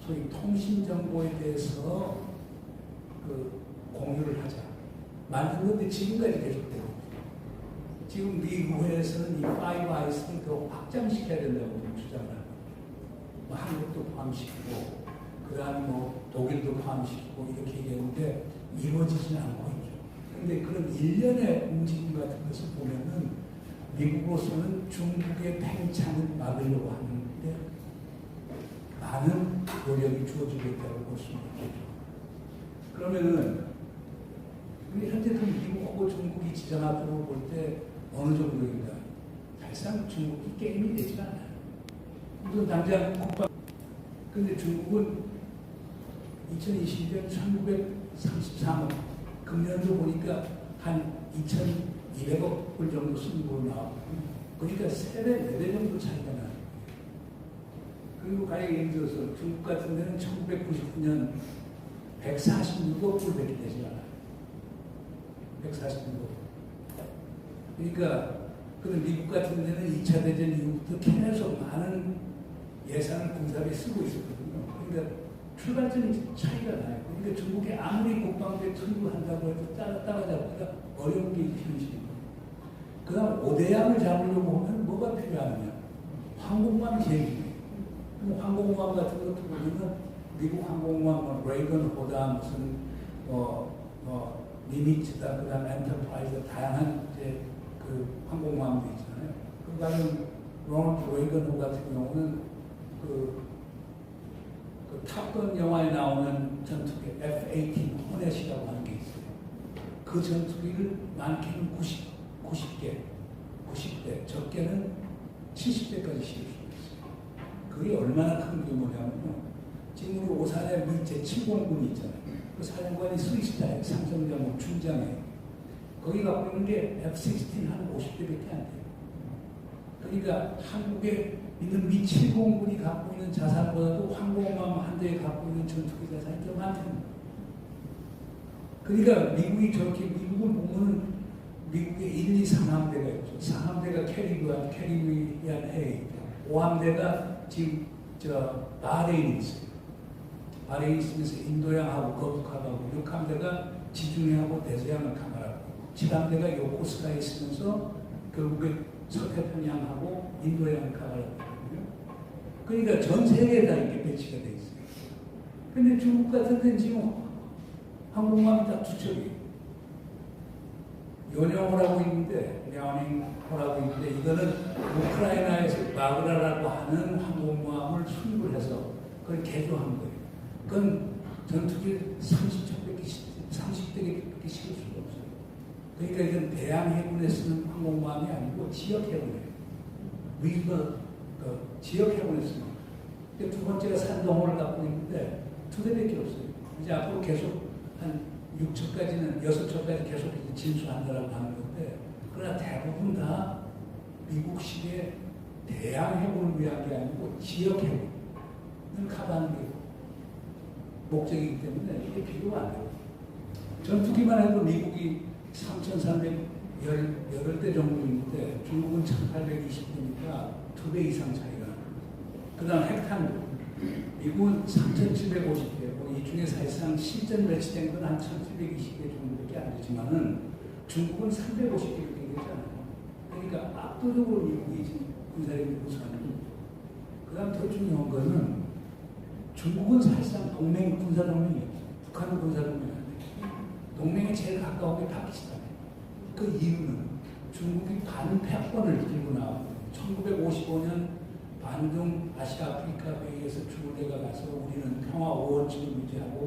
Speaker 1: 소위 통신 정보에 대해서 그 공유를 하자. 만든 건데 지금까지 계속되고 있죠. 지금 미국에서는 이 파이브 아이스를 더 확장시켜야 된다고 주장을 합니다. 뭐 한국도 포함시키고 그 다음에 뭐 독일도 포함시키고 이렇게 얘기했는데 이루어지지는 않고 있죠. 그런데 그런 일련의 움직임 같은 것을 보면은 미국으로서는 중국의 팽창을 막으려고 하는데 많은 노력이 주어지고 있다고 볼 수 있겠죠. 그러면은 근데 현재 그 미국하고 중국이 지정 앞으로 볼 때 어느 정도인가? 사실상 중국이 게임이 되지 않아요. 우선 당장 국방. 근데 중국은 2020년 1933억, 금년도 보니까 한 2,200억 불 정도 승부로 나오고, 그러니까 3배, 4배 정도 차이가 나요. 그리고 가령 예를 들어서 중국 같은 데는 1999년 146억 불밖에 되지 않아요. 146억. 그러니까 그런 미국 같은 데는 2차 대전 이후부터 계속 많은 예산을 군사비에 쓰고 있었거든요. 그러니까 출발점이 차이가 나요. 그러니까 중국이 아무리 국방부에 투입한다고 해도 따라잡기가 어려운 게 현실입니다. 그 다음 5대양을 잡으려고 하면 뭐가 필요하느냐? 항공모함이 제일 중요해요. 항공모함 같은 것도 보면 미국 항공모함, 레이건, 호다, 무슨 니미츠다, 그 다음 엔터프라이즈, 다양한 이제 그 항공모함도 있잖아요. 그 다음에 로널드 레이건 같은 경우는 그 탑건 영화에 나오는 전투기 F-18 호넷이라고 하는 게 있어요. 그 전투기를 많게는 90대, 적게는 70대까지 실을 수 있어요. 그게 얼마나 큰 규모냐면요. 지금 우리 오산에 미 제7공군이 있잖아요. 그 사령관이 스위스타에 삼성전력 춘장에 거기 갖고 있는 게 F-16 한 50대밖에 안 돼요. 그러니까 한국에 있는 미 7공군이 갖고 있는 자산보다도 항공모함 한 대에 갖고 있는 전투기 자산이 더 많다는 거예요. 그러니까 미국이 저렇게, 미국은 보면은 미국의 1, 2, 3함대가 있죠. 4함대가 캐리비안 A, 5함대가 지금 바레인이 있어요. 바레인이 있으면서 인도양하고 거북하고, 6함대가 지중해하고 대서양을 카바라고, 7함대가 요코스카에 있으면서 결국에 서태평양하고 인도양을 카바라고. 그러니까 전 세계에 다 이렇게 배치가 돼 있어요. 근데 중국 같은 데는 지금 항공모함이 다 두 척이에요. 연영호라고 있는데, 랴오닝호라고 있는데, 이거는 우크라이나에서 마그라라고 하는 항공모함을 수입을 해서 그걸 개조한 거예요. 그건 전투기 30대밖에 실을 수가 없어요. 그러니까 이건 대양 해군에 쓰는 항공모함이 아니고 지역 해군이에요. 지역 해군에 쓰는 거예요. 두 번째가 산동호를 갖고 있는데 2대밖에 없어요. 이제 앞으로 계속 한 6척까지는 6척까지 계속 진수한다라고 하는 건데, 그러나 대부분 다 미국식의 대양 해군을 위한 게 아니고 지역 해군을 커버하는 게 목적이기 때문에 이게 비교가 안 돼요. 전투기만 해도 미국이 3,318대 정도 있는데 중국은 1,820대니까 2배 이상 차이가 나요. 그 다음 핵탄두. 미국은 3,750대, 이 중에 사실상 실전 배치된 건 한 1,720대 정도밖에 안 되지만은 중국은 350대 되잖아요. 그러니까 압도적으로 미국이 지금 군사력이 우수하는. 그 다음 더 중요한 거는 중국은 사실상 군사동맹이에요. 북한은 군사동맹이 아니에요. 동맹에 제일 가까운 게 파키스탄이에요. 그 이유는 중국이 반패권을 들고 나왔고 1955년 반중 아시아 아프리카 회의에서 중국대가 가서 우리는 평화 우호원칙을 유지하고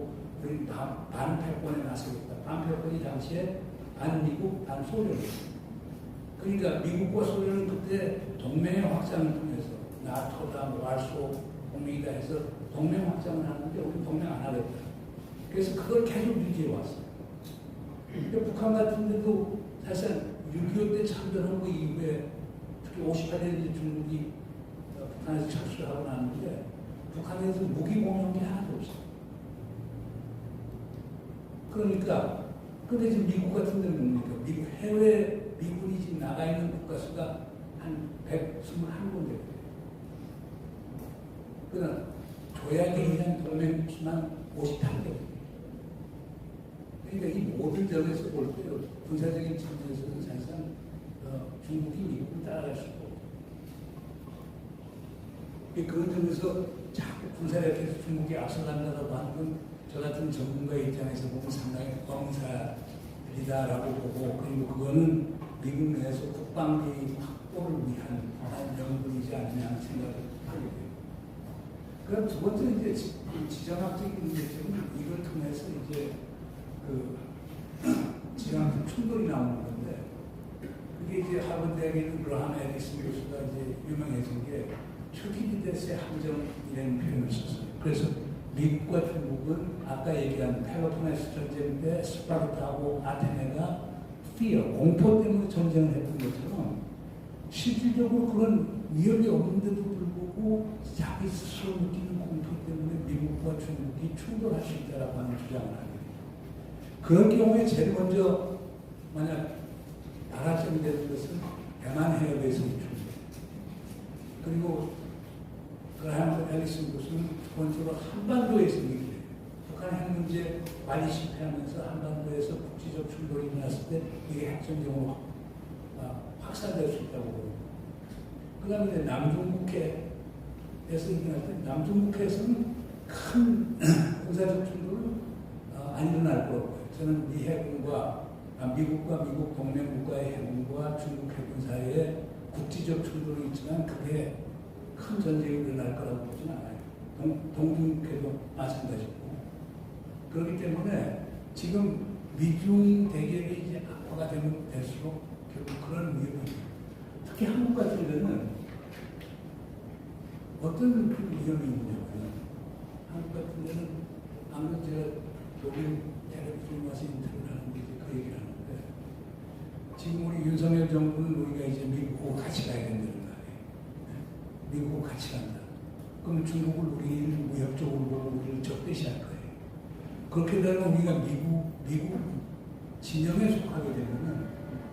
Speaker 1: 우리는 반패권에 나서겠다. 반패권이 당시에 반미국, 반소련이었어요. 그러니까 미국과 소련은 그때 동맹의 확장을 통해서 나토다, 와르소 동맹이다 해서 동맹 확장을 하는데 우리는 동맹 안 하겠다. 그래서 그걸 계속 유지해 왔어요. 근데 북한 같은 데도 사실 6.25 때 참전한 거 이후에 특히 58년에 중국이 북한에서 철수를 하고 나는데 북한에서 무기 공유한 게 하나도 없어요. 그러니까 근데 지금 미국 같은 데는 뭡니까? 미국 해외 미군이 지금 나가 있는 국가수가 한 121군데. 그러나 조약에 의한 동맹 수만 58개. 그러니까 이 모든 점에서 볼 때 군사적인 측면에서는 사실상 중국이 미국을 따라갈 수가 없고, 그런 점에서 자꾸 군사력에서 중국이 앞서간다고 하는 건 저 같은 전문가의 입장에서 보면 상당히 뻥사리다라고 보고, 그리고 그거는 미국 내에서 국방비 확보를 위한 명분이지 않느냐 하는 생각을 하게 돼요. 그럼 두 번째 이제 지정학적인 문제점은 이걸 통해서 이제 지금 충돌이 나오는 건데, 그게 이제 하버드 대학에 있는 그라함 에디슨 교수가 이제 유명해진 게 튜키디데스의 함정이라는 표현을 썼어요. 그래서 미국과 중국은 아까 얘기한 펠로폰네소 전쟁 때 스파르타하고 아테네가 공포 때문에 전쟁을 했던 것처럼 실질적으로 그런 위협이 없는데도 불구하고 자기 스스로 느끼는 공포 때문에 미국과 중국이 충돌할 수 있다라고 하는 주장을 합니다. 그런 경우에 제일 먼저 만약 발화점이 되는 것은 대만 해협에서의 충돌. 그리고 그라함 앨리슨 교수는 두 번째로 한반도에서 얘기해요. 북한 핵 문제 많이 실패하면서 한반도에서 국제적 충돌이 일어났을 때 이게 핵전쟁으로 확산될 수 있다고 보고. 그 다음에 남중국해에서 일어날 때 남중국해에서는 큰 군사적 충돌은 안 일어날 거라고 봐요. 저는 미 해군과 미국과 미국 동맹국가의 해군과 중국 해군 사이에 국제적 충돌이 있지만 그게 큰 전쟁이 일어날 거라고 보지는 않아요. 동중국해도 마찬가지고. 그렇기 때문에 지금 미중 대결이 이제 악화가 되면 될수록 결국 그런 위협이 있어요. 특히 한국 같은 데는 어떤 위험이 있냐면 한국 같은 데는 아무래도 제가 독일 텔레비전 와서 인터뷰를 하는데 이제 그 얘기를 하는데 지금 우리 윤석열 정부는 우리가 이제 미국하고 같이 가야 된다는 말이에요. 미국하고 같이 간다. 그럼 중국을 우리를 무역적으로 보고 우리를 적대시할 거예요. 그렇게 되면 우리가 미국 진영에 속하게 되면은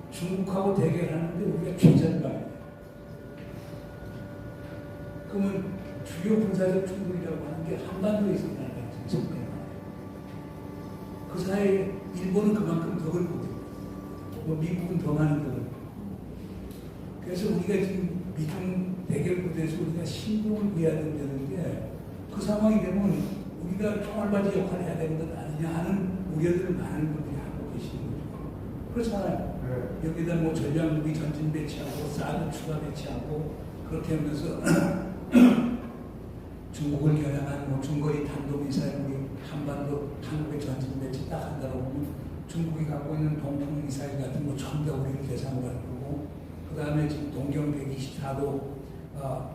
Speaker 1: 중국하고 대결하는데 우리가 최전방이에요. 그러면 주요 군사적 충돌이라고 하는 게 한반도에서 일어나는 정책이에요. 그 사이에 일본은 그만큼 더 걸거든요. 미국은 더 많이 더 걸고. 그래서 우리가 지금 미중 대결 구도에서 우리가 신중을 기해야 된다는 게 그 상황이 되면 우리가 총알바지 역할을 해야 되는 것 아니냐 하는 우려들을 많은 분들이 하고 계시는 거죠. 그렇잖아요. 네. 여기다 뭐 전략무기 전진 배치하고 사드 추가 배치하고 그렇게 하면서 중국을 겨냥한 뭐 중거리 탄도미사일 우리 한반도 한국의 전진 배치 딱 한다고 보면 중국이 갖고 있는 동풍 미사일 같은 거 전부 다 우리를 대상으로 할 거고 그 다음에 지금 동경 124도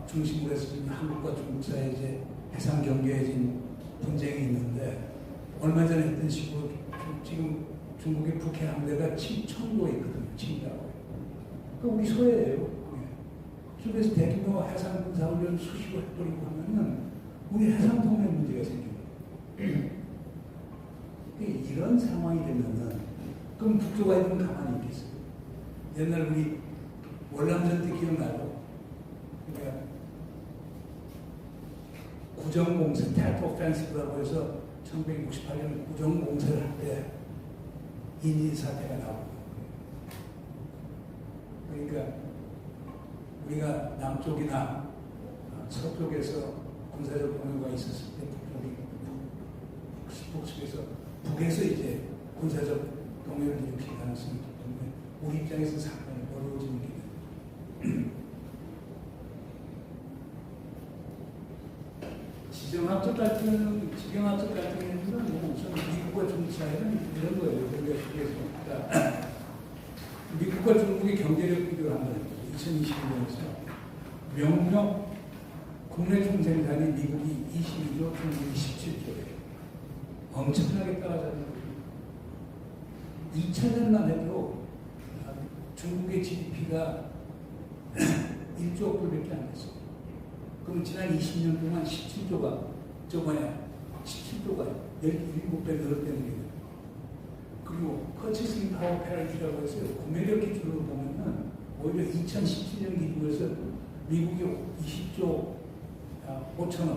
Speaker 1: 중심으로 해서 지금 한국과 중국 사이에 이제 해상 경계에 지금 분쟁이 있는데 얼마 전에 했던 식으로 지금 중국의 북해 함대가 청도에 있거든요. 칭다오에. 그 우리 소외예요. 그래서 대규모 해상 군사훈련 수시로 해버리고 하면은 우리 해상 통행 문제가 생겨요. 이런 상황이 되면은 그럼 북조가 있으면 가만히 있겠어요. 옛날 우리 월남전 때 기억나요? 그러니까 구정공세, 텔토 오펜시브라고 해서 1968년 구정공세를 할 때 인이 사태가 나오고 그러니까 우리가 남쪽이나 서쪽에서 군사적 공유가 있었을 때 북쪽에서 북에서 이제 군사적 동요를 일으킬 가능성이 있기 때문에 우리 입장에서 상당히 어려워지는 게 지정학적 갈등은 우선 미국과 중국 사이는 이런 거예요. 그러니까 미국과 중국의 경제력 비교를 한번 해보죠. 2020년에서 명목 국내 총생산이 미국이 22조, 중국이 17조예요. 엄청나게 따라잡는 거죠. 2000년만 해도 중국의 GDP가 1조 불밖에 안 됐어요. 그럼 지난 20년 동안 17조가 17조가 17배 늘었다는 게 그리고 퍼체싱 파워 패러디라고 해서 구매력 기준으로 보면은 오히려 2017년 기준에서 미국이 20조 5천억,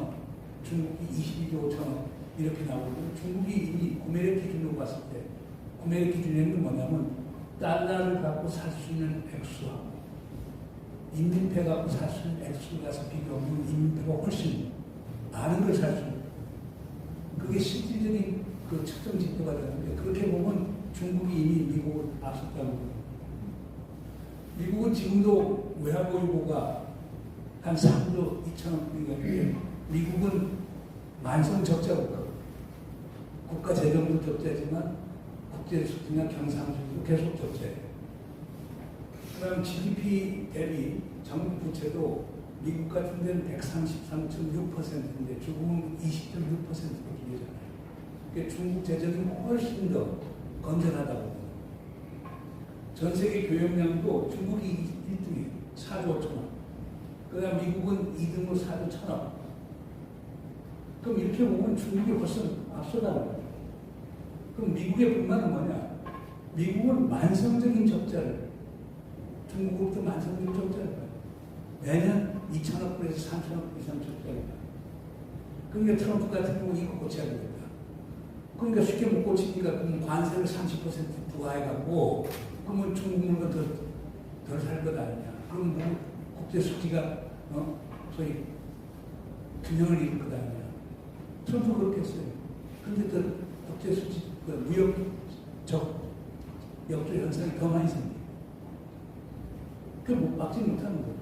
Speaker 1: 중국이 22조 5천억 이렇게 나오고 중국이 이미 구매력 기준으로 봤을 때 구매력 기준에는 뭐냐면 달러를 갖고 살 수 있는 액수하고 인민폐 갖고 살 수 있는 액수를 가서 비교하면 인민폐가 훨씬 많은 걸 살 수 있는 그게 실질적인 그 측정 지표가 되는데 그렇게 보면 중국이 이미 미국을 앞섰다고 미국은 지금도 외화보유고가 한 3조 2천억 불이거든요. 미국은 만성 적자국가 국가 재정도 적자지만 국제 수준이나 경상수준도 계속 적자예요. 그다음 GDP 대비 정부 부채도 미국 같은 데는 133.6%인데 중국은 20.6%밖에 되잖아요. 그러니까 중국 재정이 훨씬 더 건전하다고. 전 세계 교역량도 중국이 1등이에요. 4조 5천억. 그 다음 미국은 2등으로 4조 1천억. 그럼 이렇게 보면 중국이 벌써 앞서가는 거예요. 그럼 미국의 불만은 뭐냐? 미국은 만성적인 적자를, 중국으로부터 만성적인 적자를 봐요. 매년 2천억 불에서 3천억 불 이상 적자를 봐요. 그러니까 트럼프 같은 경우는 이거 고쳐야 되겠다. 그러니까 쉽게 못 고치니까 그럼 관세를 30% 부과해갖고 그러면 중국 물건 덜 살 것 아니냐. 그럼 뭐 국제 수지가 소위 균형을 잃을 것 아니냐. 트럼프 그렇게 했어요. 그런데 더 국제 수지 무역적 역조 현상이 더 많이 생겨요. 그걸 못 막지 못하는 거예요.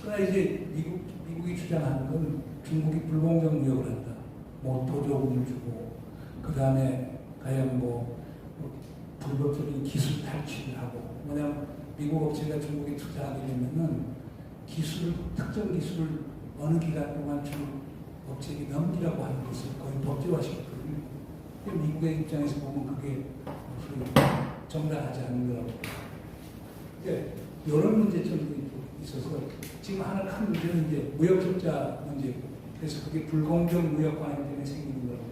Speaker 1: 그러나 이제 미국이 주장하는 건 중국이 불공정 무역을 한다. 뭐 보조금을 주고 그 다음에 가령 뭐 불법적인 기술 탈취를 하고, 뭐냐면 미국 업체가 중국에 투자하게 되면은 특정 기술을 어느 기간 동안 중국 업체에게 넘기라고 하는 것을 거의 법제화시켰거든요. 미국의 입장에서 보면 그게 정당하지 않는 거라고. 그러니까 이런 문제점이 있어서 지금 하나 큰 문제는 이제 무역 적자 문제고, 그래서 그게 불공정 무역 관행 때문에 생기는 거라고.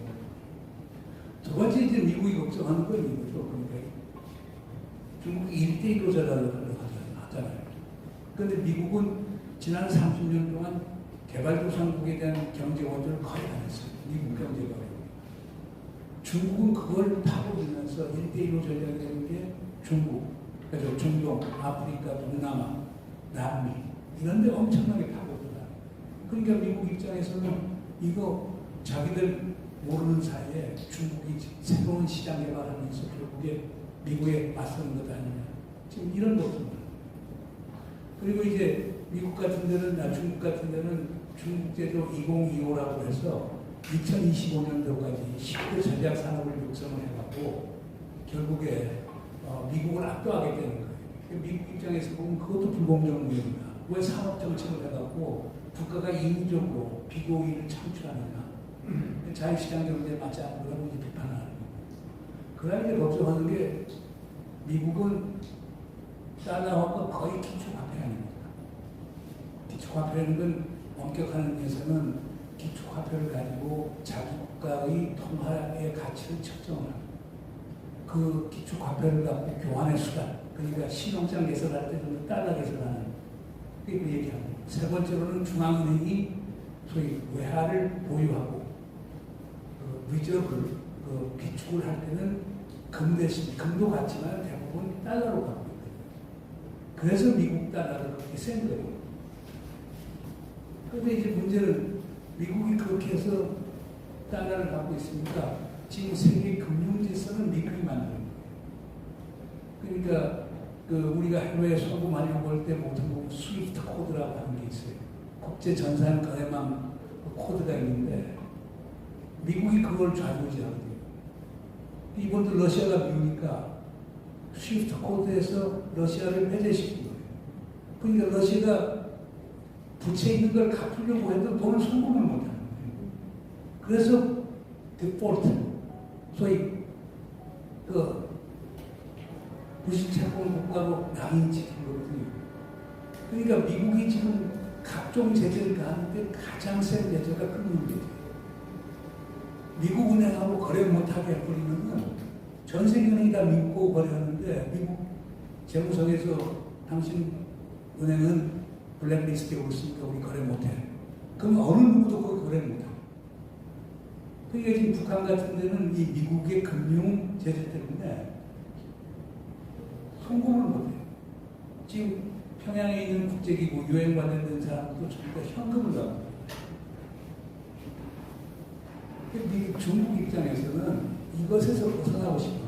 Speaker 1: 두 번째 이제 미국이 걱정하는 건 이거죠. 그러니까 중국이 1대1로 전환을 하잖아요. 그런데 미국은 지난 30년 동안 개발도상국에 대한 경제 원조를 거의 안 했어요. 미국 경제가. 중국은 그걸 파고들면서 1대1로 전략이 되는 게 중국, 그래서 중동, 아프리카, 동남아, 남미 이런 데 엄청나게 파고들어요. 그러니까 미국 입장에서는 이거 자기들 모르는 사이에 중국이 새로운 시장 개발하면서 결국에 미국에 맞서는 것 아니냐. 지금 이런 것입니다. 그리고 이제 미국 같은 데는, 중국 같은 데는 중국제도 2025라고 해서 2025년도까지 10대 전략 산업을 육성을 해갖고 결국에 미국을 압도하게 되는 거예요. 미국 입장에서 보면 그것도 불공정 무역이다. 왜 산업 정책을 해갖고 국가가 인위적으로 비고의를 창출하느냐. 자유시장 경제에 맞지 않는 거라고 이제 비판하는 거고. 그러나 이제 걱정하는 게 미국은 달러화가 거의 기초화폐 아닙니까? 기초화폐라는 건 엄격한 의미에서는 기초화폐를 가지고 자기 국가의 통화의 가치를 측정을 합니다. 그 기초화폐를 갖고 교환의 수단, 그러니까 신용장 개설할 때는 달러 개설하는 그 얘기합니다. 세 번째로는 중앙은행이 소위 외화를 보유하고 리저브를 비축을 할 때는 금 대신 금도 같지만 대부분 달러로 갖고 있거든요. 그래서 미국 달러가 그렇게 센 거예요. 그런데 이제 문제는 미국이 그렇게 해서 달러를 갖고 있으니까 지금 세계 금융 질서는 미국이 만드는 거예요. 그러니까 우리가 해외에 송금하려고 할 때 보통 보면 스위프트 코드라고 하는 게 있어요. 국제 전산 거래망 코드가 있는데 미국이 그걸 좌지우지하거든요. 이번도 러시아가 미우니까 스위프트 코드에서 러시아를 배제시킨 거예요. 그러니까 러시아가 부채 있는 걸 갚으려고 해도 돈을 송금을 못하는 거예요. 그래서 디폴트, 소위 부실채권 국가로 낙인찍힌 거거든요. 그러니까 미국이 지금 각종 제재를 가하는데 가장 센 제재가 금융제재. 미국 은행하고 거래 못하게 해버리면 전 세계 은행이 다 미국하고 거래하는데 미국 재무성에서 당신 은행은 블랙리스트에 올렸으니까 우리 거래 못해. 그럼 어느 누구도 그 거래를 못해. 그러니까 지금 북한 같은 데는 이 미국의 금융 제재 때문에 송금을 못해요. 지금 평양에 있는 국제기구 유엔 관련된 사람도 전부 다 현금을 갖고 있어요. 중국 입장에서는 이것에서 벗어나고 싶어.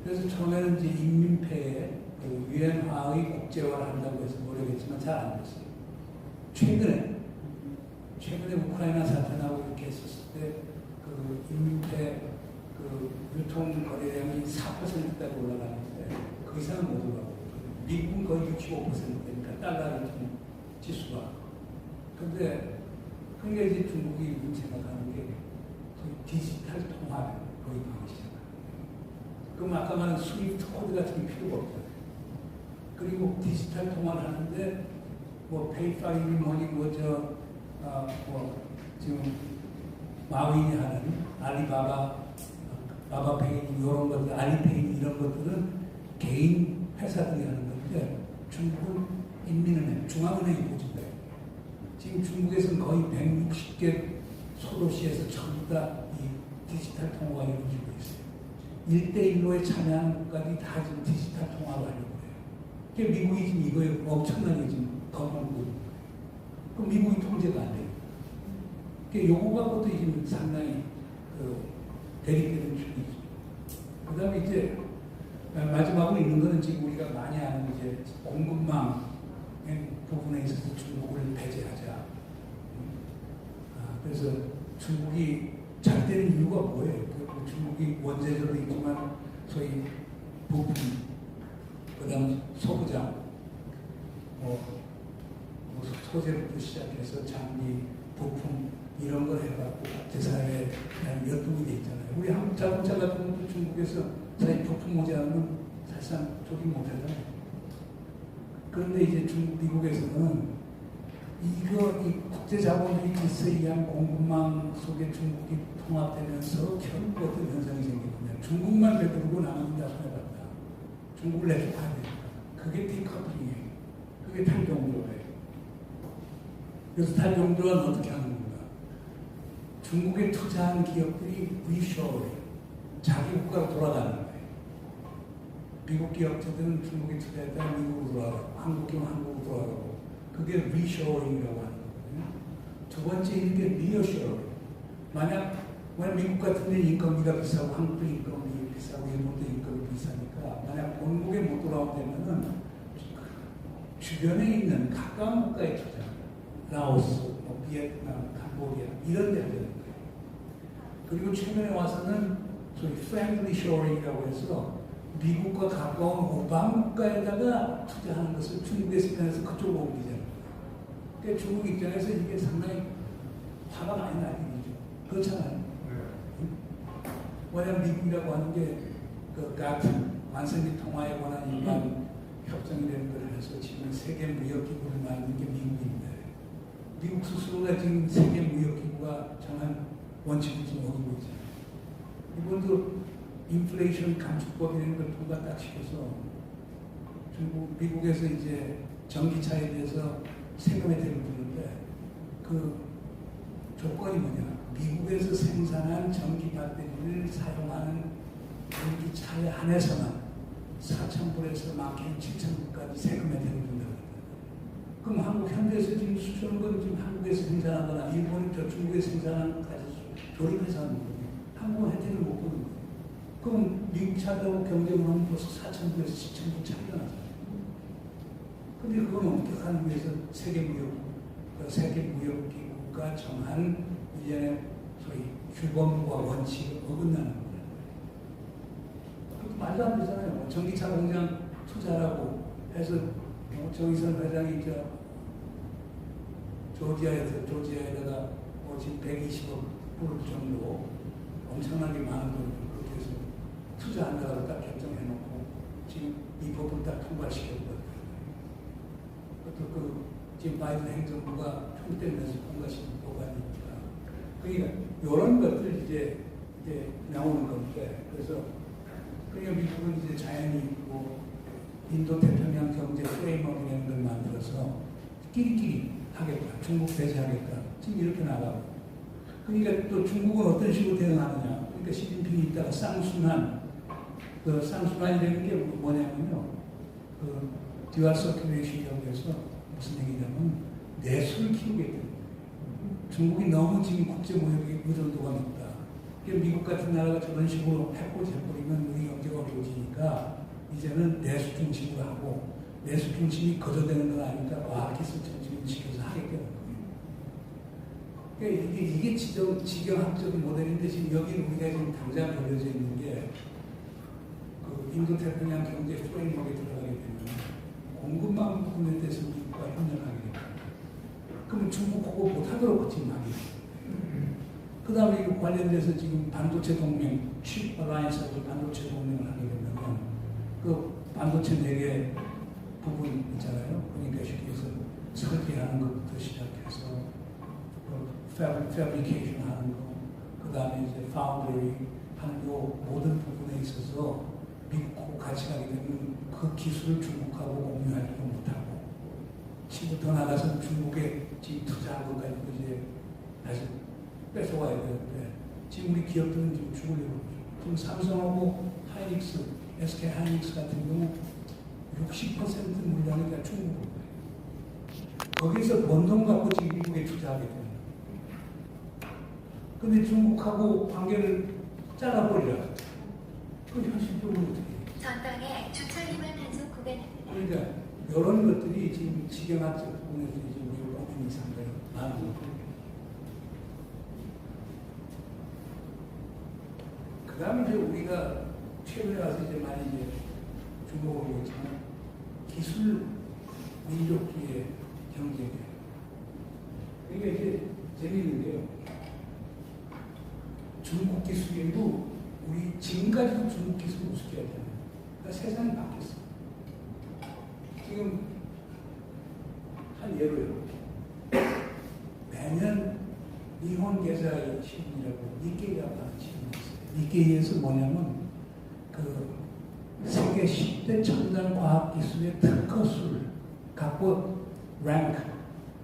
Speaker 1: 그래서 처음에는 이제 인민폐에 유엔화의 국제화를 한다고 해서 노력했지만 잘 안 됐어요. 최근에 우크라이나 사태 나고 이렇게 했었을 때 인민폐 그 유통 거래량이 4%까지 올라가는데 그 이상은 못 올라가고 미국은 거의 65%니까 달러 유통 지수가. 근데 그러니까 이제 중국이 생각하는 게 디지털 통화를 거의 하기 시작합니다. 그럼 아까 말한 스위프트 코드 같은 게 필요가 없어요. 그리고 디지털 통화를 하는데 뭐 페이파이니 뭐니 지금 마윈이 하는 알리바바, 바바페이 이런 것들, 알리페이 이런 것들은 개인 회사들이 하는 건데 중국은 인민은행, 중앙은행이 보증돼요. 지금 중국에서는 거의 160개 소도시에서 전부 다 이 디지털 통화가 이루어지고 있어요. 1대1로에 참여하는 국가들이 다 지금 디지털 통화를 하려고 해요. 그러니까 미국이 지금 이거에 엄청나게 지금 겁먹고 있는 거예요. 그럼 미국이 통제가 안 돼요. 그러니까 요거 갖고도 지금 상당히 대립되는 축이 있어요. 그 다음에 이제 마지막으로 있는 거는 지금 우리가 많이 아는 이제 공급망 부분에 있어서 중국을 배제하자. 그래서 중국이 잘 되는 이유가 뭐예요? 중국이 원재료도 있지만 소위 부품, 그다음 소부장, 소재부터 시작해서 장비, 부품 이런 걸 해갖고 국제사회에 대한 연동이 돼 있잖아요. 우리 한국 자동차 같은 것도 중국에서 사실 부품 모자라면 사실상 조기 못하잖아요. 그런데 이제 미국에서는 이 국제자본주의 질서에 의한 공급망 속에 중국이 통합되면서 결국 어떤 현상이 생기느냐. 중국만 배부르고 나머지는 다 손해봤다. 중국을 내쫓아야 되니까. 그게 디커플링이에요. 그게 탈경제예요. 그래서 탈경제는 어떻게 하는 건가? 중국에 투자한 기업들이 리쇼어예요. 자기 국가로 돌아가는 거예요. 미국 기업체들은 중국에 투자했다가 미국으로 돌아가고, 한국 기업은 한국으로 돌아가고, 그게 리쇼어링이라고 하는 거거든요. 두 번째 이게 리어쇼어링. 만약 미국 같은 데 인건비가 비싸고, 한국도 인건비 비싸고, 일본도 인건비 비싸니까, 만약 본국에 못 돌아오면은 주변에 있는 가까운 국가에 투자, 라오스, 비에트남, 캄보디아, 이런 데 하는 거예요. 그리고 최근에 와서는 소위 friendly shoring이라고 해서 미국과 가까운 오방 국가에다가 투자하는 것을 중국에서 입장에서 그쪽으로 옮기잖아요. 그러니까 중국 입장에서 이게 상당히 화가 많이 나는 일이죠. 그렇잖아요. 왜냐하면 미국이라고 하는 게 그 같은 완성기 통화에 관한 일반 협정이라는 걸 해서 지금 세계무역기구를 만든 게 미국인데 미국 스스로가 지금 세계무역기구가 정한 원칙을 지금 어기고 있잖아요. 이번도 인플레이션 감축법이라는 걸 통과 딱 시켜서 미국에서 이제 전기차에 대해서 세금 혜택을 주는데 그 조건이 뭐냐? 미국에서 생산한 전기 배터리를 사용하는 전기차에 한해서만 4,000불에서 많게는 7,000불까지 세금 혜택을 준다고 합니다. 그럼 한국 현대에서 지금 수출하는 건 지금 한국에서 생산하거나 일본이 저 중국에서 생산하는 것까지 조립해서 하는 거예요. 한국은 혜택을 못 보는 거예요. 그럼 미국 차하고 경쟁을 하면 벌써 4,000불에서 10,000불 차이가 나잖아요. 근데 그건 어떻게 하는 위해서 세계무역기구가 정한 이전에 소위 규범과 원칙을 어긋나는 거예요. 말도 안 되잖아요. 전기차 공장 투자라고 해서 정의선 회장이 조지아에다가 지금 120억 불 정도 엄청나게 많은 돈을 그렇게 해서 투자한다고 딱 결정해놓고 지금 이 법을 딱 통과시켰거든요. 그것도 지금 바이든 행정부가 총대면서 통과시킨 법안이니까. 그러니까 이런 것들 이제 나오는 건데 그래서 그러니까 미국은 이제 자연히 인도 태평양 경제 프레임워크라는 걸 만들어서 끼리끼리 하겠다. 중국 배제하겠다. 지금 이렇게 나가고. 그러니까 또 중국은 어떤 식으로 대응하느냐. 그러니까 시진핑이 있다가 쌍순환. 그 쌍순환이라는 게 뭐냐면요. 그 듀얼 서큘레이션이라고 해서 무슨 얘기냐면 내수를 키우겠다. 중국이 너무 지금 국제무역의 의존도가 높다. 그러니까 미국 같은 나라가 저런 식으로 해버리면 우리 경제가 어려워지니까 이제는 내수 중심으로 하고 내수 중심이 거저되는 건 아니니까 과학기술 중심으로 시켜서 하게 되는 거예요. 그러니까 이게 지경학적 모델인데 지금 여기 우리가 지금 당장 걸려져 있는 게 그 인도태평양 경제 프레임워크에 들어가게 되면 공급망 부분에 대해서 미국과 협력하게 됩니다. 그러면 중국하고 못하도록 지금 하게 됩니다. 그 다음에 이거 관련돼서 지금 반도체 동맹, 칩 어라이언스하고 반도체 동맹을 하게 되면 그 반도체 4개 부분 있잖아요. 그러니까 쉽게 해서 설계하는 것부터 시작해서 패브리케이션 하는 거, 그 다음에 이제 파운드리 하는 요 모든 부분에 있어서 미국하고 같이 가게 되면 그 기술을 중국하고 공유하지도 못하고 지금 더 나가서 중국에 지금 투자한 것 가지고 이제 다시 뺏어와야 되는데 지금 우리 기업들은 지금 죽으려고 그러죠. 지금 삼성하고 하이닉스, SK 하이닉스 같은 경우 60% 물량이 다 중국으로 가요. 거기서 번 돈 갖고 지금 미국에 투자하게 됩니다. 근데 중국하고 관계를 잘라버리라. 그 현실적으로 어떻게 해요?
Speaker 2: 전방에 주차기만 단속 구간입니다.
Speaker 1: 그러니까 이런 것들이 지금 지경학적 부분에서 이제 우리 고민이 상당히 많은 거고. 그 다음에 이제 우리가 최근에 와서 이제 많이 이제 주목을 하고 있지만 기술 민족주의 경제예요. 이게 이제 재미있는 게요. 중국 기술인도 우리 지금까지도 중국 기술을 우습게 하잖아요. 그러니까 세상이 바뀌었어요. 지금 한 예로요. 매년 일본 계좌 신문이라고 니케이라고 하는 신문이 있어요. 니케이에서 뭐냐면 그 세계 10대 첨단 과학기술의 특허수를 갖고 랭크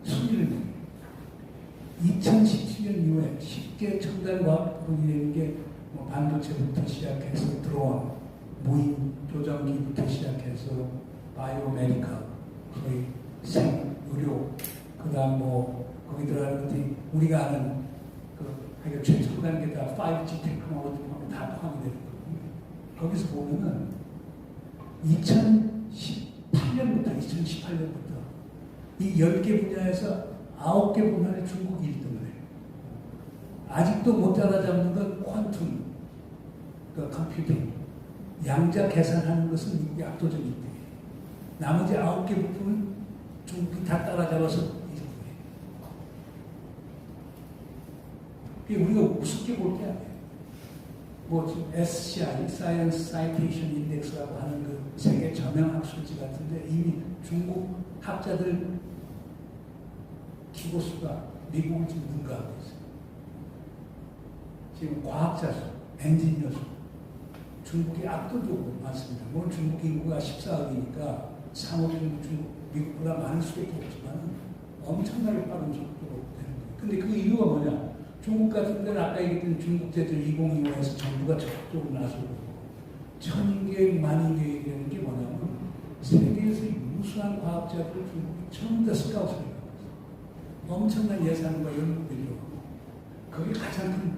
Speaker 1: 순위를 내요. 2017년 이후에 10개 첨단 과학기술이 되는 게 뭐 반도체부터 시작해서 드론, 무인 조정기부터 시작해서 바이오메디컬, 거의 생, 의료, 그 다음 뭐 거기 들어가는 것들이 우리가 아는 그 최첨단 게 다 5G 테크놀로지 다 포함이 되는 거예요. 거기서 보면은 2018년부터 이 10개 분야에서 9개 분야에 중국이 1등을 해요. 아직도 못 따라잡는 건 퀀텀, 그 컴퓨팅, 양자 계산하는 것은 미국이 압도적 1등이에요. 나머지 9개 부분은 중국이 다 따라잡아서 1등이에요. 우리가 우습게 볼 게 아니에요. 뭐 지금 SCI, Science Citation Index라고 하는 그 세계 저명 학술지 같은데 이미 중국 학자들 기고수가 미국을 지금 능가하고 있어요. 지금 과학자 수, 엔지니어 수, 중국이 압도적으로 많습니다. 물론 중국 인구가 14억이니까 3억 정도 중국, 미국보다 많을 수도 없지만 엄청나게 빠른 속도로 되는 거예요. 근데 그 이유가 뭐냐? 중국 같은 데는 아까 얘기했던 중국 대전 2025에서 정부가 적극적으로 나서고 천인계획, 만인계획이라는 게 뭐냐면 세계에서 무수한 과학자들을 중국이 전부 다 스카웃을 해요. 엄청난 예산과 연구를 들여가고 그게 가장 큰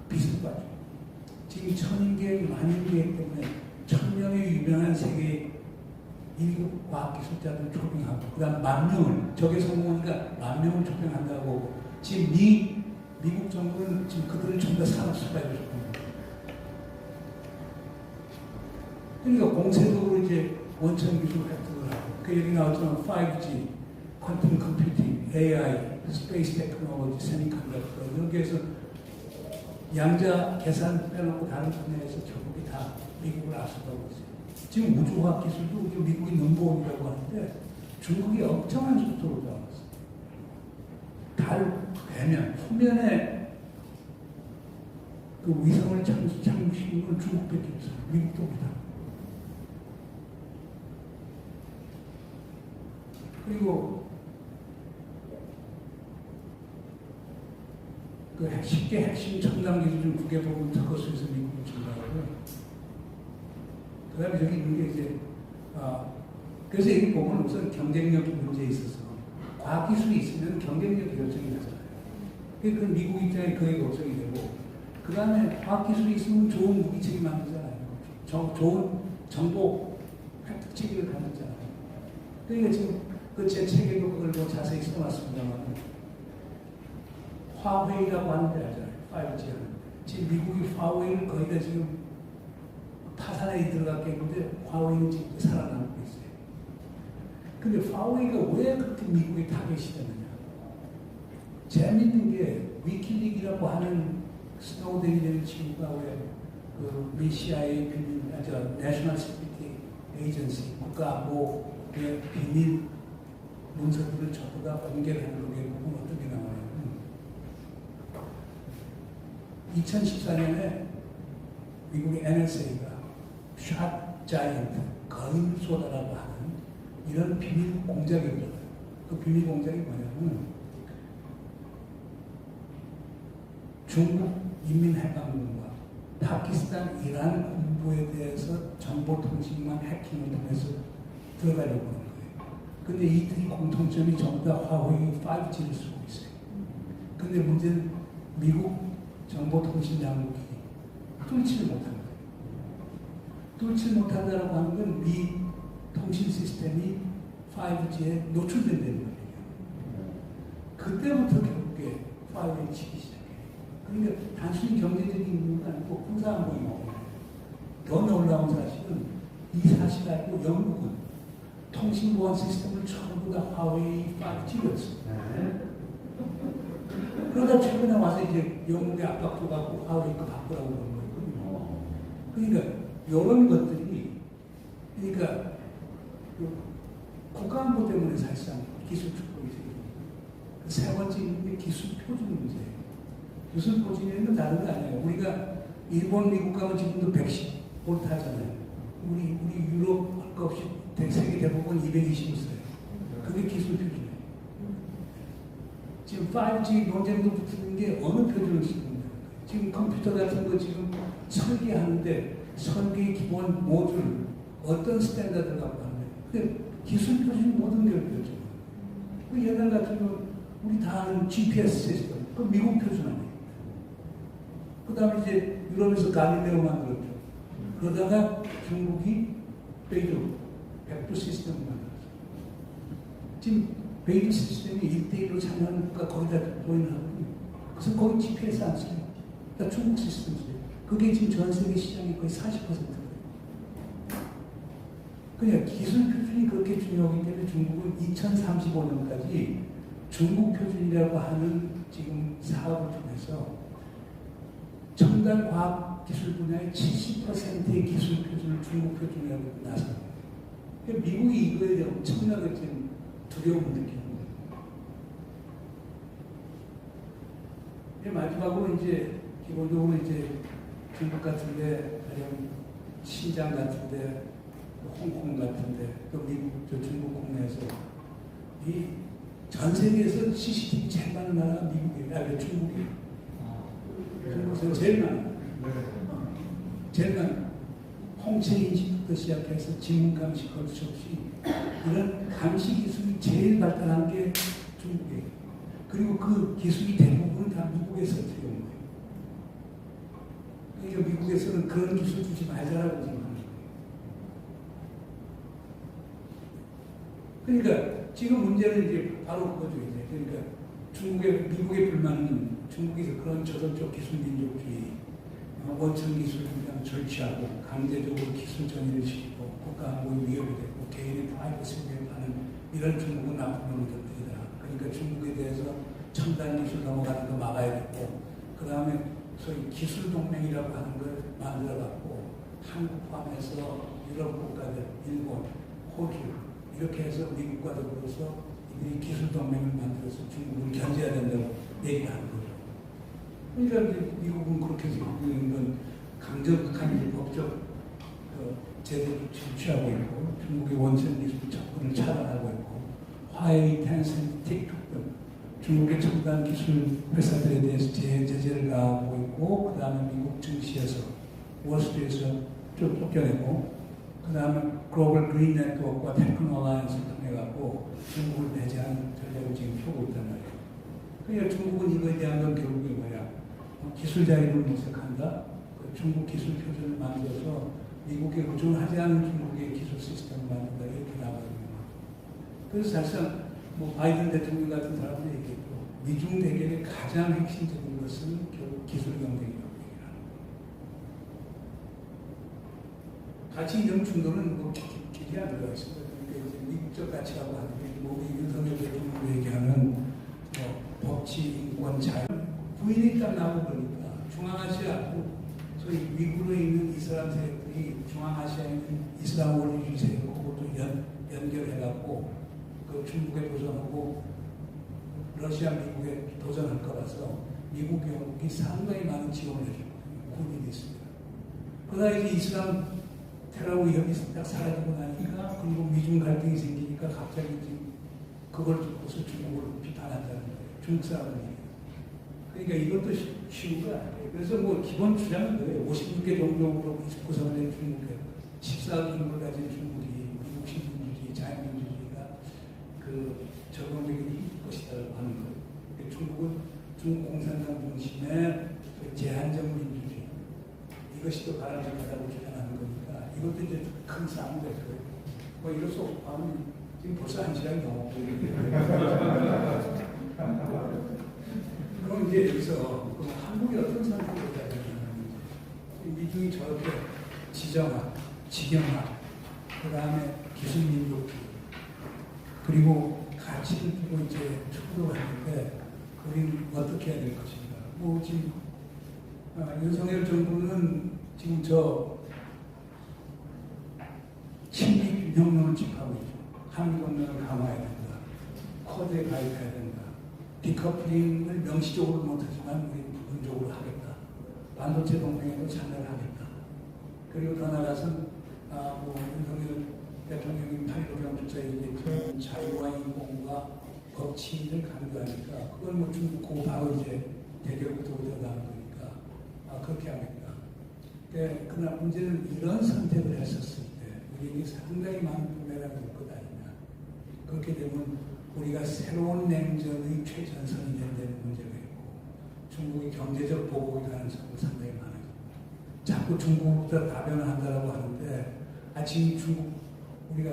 Speaker 1: 빚을 봐죠. 지금 천인계획, 만인계획 때문에 1000명의 유명한 세계 1급 과학기술자들을 초빙하고 그 다음 10,000명을 저게 성공하니까 10,000명을 초빙한다고 지금 미국 정부는 지금 그들을 전부 다 산업수가로 줍니다. 그러니까 공세적으로 이제 원천 기술 획득을 하고 그 여기 나왔지만 5G, 퀀텀 컴퓨팅, AI, 스페이스 테크놀로지, 세미컨덕터 여기에서 양자 계산 빼놓고 다른 분야에서 결국이 다 미국을 앞서가고 있어요. 지금 우주과학 기술도 미국이 넘버원이라고 하는데 중국이 엄청난 속도로 나왔어요. 달 배면, 후면에 그 위성을 착륙시킨 건 중국밖에 없어요. 미국도 못하고. 그리고 그 10개 핵심 첨단 기술 중 9개 부분 특허수에서 미국을 증가하고요. 그 다음에 여기 있는 게 이제, 그래서 여기 보면 우선 경쟁력 문제에 있어서 과학기술이 있으면 경쟁력 결정이 나잖아요. 그 미국 입장에 그게 걱정이 되고, 그 다음에 과학기술이 있으면 좋은 무기체계 만들잖아요. 좋은 정보 획득 체계를 만들잖아요. 그러니까 지금 그 제 책에도 그걸 뭐 자세히 써놨습니다만, 화웨이라고 하는 데 알잖아요. 5G는. 지금 미국이 화웨이를 거의 다 지금 파산에 들어갔겠는데 화웨이는 지금 살아남고 있어요. 근데 화웨이가 왜 그렇게 미국에 타겟이 되느냐. 재밌는 게 위키리그라고 하는 스노우덴이라는 친구가 왜그 미시아의 비밀, 내셔널 시큐리티 에이전시 국가안보의 비밀 문서들을 전부 다 연결하는 거에 보면 어떻게 나와요? 2014년에 미국의 NSA가 샷 자이언트, 거인소다라고 하는 이런 비밀 공작이 있어요. 그 비밀 공작이 뭐냐면 중국 인민해방군과 파키스탄, 이란 군부에 대해서 정보통신망 해킹을 통해서 들어가려고 하는 거예요. 근데 이들이 공통점이 전부 다 화웨이 5G를 쓰고 있어요. 근데 문제는 미국 정보통신 당국이 뚫지를 못한 거예요. 뚫지 못한다고 하는 건 미 통신 시스템이 5G에 노출된다는 거예요. 그때부터 결국에 화웨이 치기 시작해요. 그러니까 단순히 경제적인 이유가 아니고 군사안보인 거예요. 더 놀라운 사실은 이 사실 알고 영국은 통신보안 시스템을 전부 다 화웨이 5G로 했어요. 그러다 최근에 와서 이제 영국의 압박도 받고 화웨이 거 바꾸라고 그러는 거거든요. 그러니까 이런 것들이 그러니까 국가안보 때문에 사실상 기술 축복이 생깁니다. 세 번째 있는 게 기술 표준 문제예요. 기술 표준에는 다른 거 아니에요. 우리가 일본, 미국 가면 지금도 110V 하잖아요. 우리 유럽 할 거 없이 세계 대부분 220을 써요. 그게 기술 표준이에요. 지금 5G 논쟁도 붙는 게 어느 표준을 쓰는 거예요. 지금 컴퓨터 같은 거 지금 설계하는데 설계의 기본 모듈 어떤 스탠다드를 갖고 하는데 근데 기술 표준이 모든 걸 표준. 그 옛날 같은 거 우리 다 아는 GPS 시스템 그 미국 표준 아니에요. 그 다음에 이제 유럽에서 갈릴레오 만들었죠. 그러다가 중국이 베이두 시스템을 만들었어요. 지금 베이두 시스템이 1대1로 참여하는 국가 거의 다 조인을 하거든요. 그래서 거기 GPS 안 써요. 그러니까 중국 시스템 써요. 그게 지금 전 세계 시장이 거의 40%예요. 그냥 기술 표준이 그렇게 중요하기 때문에 중국은 2035년까지 중국 표준이라고 하는 지금 사업을 통해서 첨단 과학 기술 분야의 70%의 기술 표준을 중국 표준이라고 나섭니다. 그러니까 미국이 이거에 대해 엄청나게 지금 두려움을 느끼는 거예요. 마지막으로 이제 기본적으로 이제 중국 같은데, 아니면 신장 같은데, 홍콩 같은데, 또 미국, 또 중국 국내에서 이 전 세계에서 CCTV 제일 많은 나라가 미국이에요. 아니 중국이에요. 중국에서 제일 많아요. 제일 많아요. 홍채 인식부터 시작해서 지문 감식 걸 수 없이 이런 감시 기술이 제일 발달한 게 중국이에요. 그리고 그 기술이 대부분 다 미국에서 들어온 거예요. 그러니까 미국에서는 그런 기술 주지 말자라고 생각하는 거예요. 그러니까 지금 문제는 이제 바로 그거죠. 이제. 그러니까 미국의 불만은 중국에서 그런 저선적 기술 민족주의, 원천 기술 그냥 절취하고 강제적으로 기술 전이를 시키고 국가안보에 위협이 되고 개인의 프라이버시에 위협하는 이런 중국은 나쁜 놈들이다. 그러니까 중국에 대해서 첨단 기술 넘어가는 거 막아야 되고 그 다음에 소위 기술 동맹이라고 하는 걸 만들어갖고 한국 포함해서 유럽 국가들, 일본, 호주 이렇게 해서 미국과 더불어서 이 기술 동맹을 만들어서 중국을 견제해야 된다고 얘기하는 거죠. 그러니까 미국은 그렇게 해서 이건 강력한 법적 제도를 취하고 있고 중국의 원천 기술 접근을 차단하고 있고 화웨이, 텐센트, 틱톡 등 중국의 첨단 기술 회사들에 대해서 제재를 가하고 있고 그 다음에 미국 증시에서 월스트리트에서 쫓겨내고 그 다음에 글로벌 그린 네트워크와 테크노 얼라이언스를 통해갖고 중국을 배제하는 전략을 지금 펴고 있단 말이에요. 그러니까 중국은 이거에 대한 건 결국에 뭐야? 기술 자유를 모색한다. 중국 기술 표준을 만들어서 미국에 의존하지 않은 중국의 기술 시스템을 만든다. 이렇게 나가거든요. 그래서 사실상 뭐 바이든 대통령 같은 사람도 얘기했고 미중 대결의 가장 핵심적인 것은 결국 기술 경쟁이라고 얘기를 하는 거예요. 가치 이전 충돌은 뭐 길이 안 들어가 있습니다. 그러니까 이제 미국적 가치라고 하는 게 뭐 윤석열 대통령이 얘기하는 법치, 인권, 자유 부인이 딱 나오고 그러니까 중앙아시아 소위 위구르에 있는 이슬람 세력들이 중앙아시아에 있는 이슬람 원리주의 세력하고 또 연결해갖고 그 중국에 도전하고 러시아, 미국에 도전할 거라서 미국, 영국이 상당히 많은 지원을 해줬거든요. 군인이 있습니다. 그러다 이제 이슬람 테러 위협이 딱 사라지고 나니까 그리고 미중 갈등이 생기니까 갑자기 지금 그걸 듣고서 중국을 비판한다는 거예요. 중국 사람들이. 그러니까 이것도 쉬운 거 아니에요. 그래서 뭐 기본 주장은 그래요. 56개 종족으로 구성된 중국에 14종을 가진 중국이 미국 신민주주의, 자유민주주의가 그 적용적인 것이다라고 하는 거예요. 중국은 중국 공산당 중심의 제한적 민주주의 이것이 더 바람직하다고 주장하는 거니까 이것도 이제 큰 싸움이 될 거예요. 뭐 이럴 수 없고 하면 지금 벌써 1시간이 넘었고 그럼 이제 여기서 한국이 어떤 선택을 해야 되는지 미중이 저렇게 지정화, 직영화, 그 다음에 기술민족주의 그리고 가치를 두고 이제 축구를 하는데 그걸 어떻게 해야 될 것인가. 뭐 지금 윤석열 정부는 지금 친미 혁명을 집하고 있죠. 한미동맹을 강화해야 된다. 쿼드에 가입해야 된다. 디커플링을 명시적으로 못하지만 우리 부분적으로 하겠다. 반도체 동맹에도 참여를 하겠다. 그리고 더 나아가서는 뭐 윤석열 대통령이 8.15 경주자에 얘기했지만 자유와 인권과 법치를 강조하니까 그걸 뭐 중국하고 바로 이제 대결부터 들어가는 거니까 그렇게 하겠다. 그러나 문제는 이런 선택을 했었을 때 우리에게 상당히 많은 부메랑이 올 것 아니냐. 그렇게 되면 우리가 새로운 냉전의 최전선이 된다는 문제가 있고 중국의 경제적 보복이 가능성도 상당히 많아요. 자꾸 중국부터 다변화한다고 하는데 지금 중국 우리가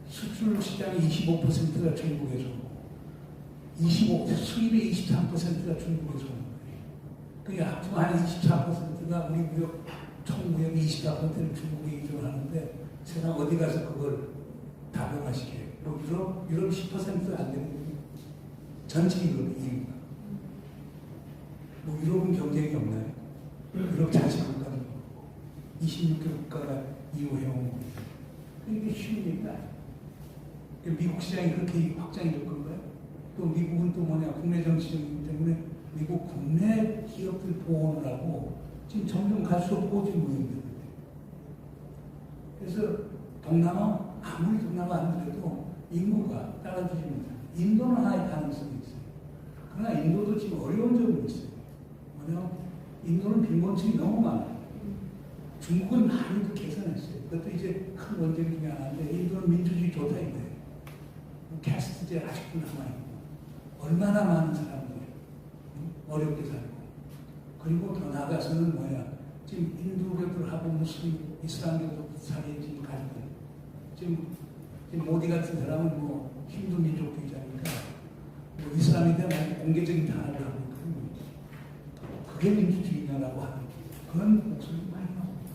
Speaker 1: 수출 시장이 25%가 중국에서 오고 수입의 23%가 중국에서 오는 거예요. 그러니까 합치면 한 24%가 우리 무역 총 무역의 24%를 중국에 의존하는데 세상 어디 가서 그걸 다변화시켜요. 뭐 유럽 10%도 안 되는 거예요. 전체 유럽이 뭐 유럽은 경쟁이 없나요? 유럽 자체 국가는 26개 국가가 이용해온 거예요. 이게 쉬운 얘기가 아니에요. 미국 시장이 그렇게 확장이 될 건가요? 또 미국은 또 뭐냐, 국내 정치이기 때문에 미국 국내 기업들 보호를 하고 지금 점점 갈수록 보호진 모양인데. 그래서 동남아, 아무리 동남아 안 그래도 인구가 따라주지 못해요. 인도는 하나의 가능성이 있어요. 그러나 인도도 지금 어려운 점이 있어요. 뭐냐, 인도는 빈곤층이 너무 많아요. 중국은 많이도 개선했어요. 그것도 이제 큰 원전 중에 하나인데 인도는 민주주의 좋다 이거예요. 캐스트제 아직도 남아있고 얼마나 많은 사람들이 어렵게 살고 그리고 더 나아가서는 뭐야 지금 인도교들하고 무슬림 이슬람교도 사이에 지금 갈등 지금 모디 같은 사람은 뭐 힌두 민족주의자니까 뭐 이슬람에 대한 공개적인 탄압을 하고 있거든요. 그게 민주주의냐라고 하는 그런 목소리 많이 나옵니다.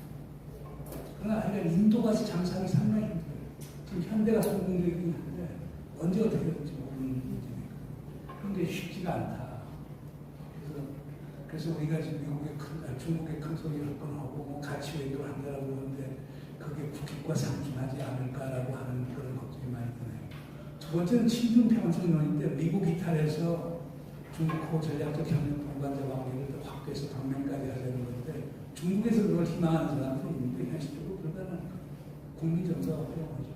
Speaker 1: 그러나 하여간 인도 가서 장사하기 상당히 힘들어요. 지금 현대가 성공적이긴 한데 언제 어떻게 될지 모르는 문제니까. 그런데 쉽지가 않다. 그래서 우리가 지금 중국에 큰 소리 할 뻔하고 뭐 가치 외교를 한다라고 그러는데 그게 국익과 상충하지 않을까라고 하는 그런 걱정이 많이 드네요. 두 번째는 친중평등론인데 미국 이탈해서 중국하고 전략적 협력 동반자 관계를 확대해서 동맹까지 하려는 건데 중국에서 그걸 희망하는 사람들이 있는데 현실적으로 그러다는 국민 정서가 어려워하죠.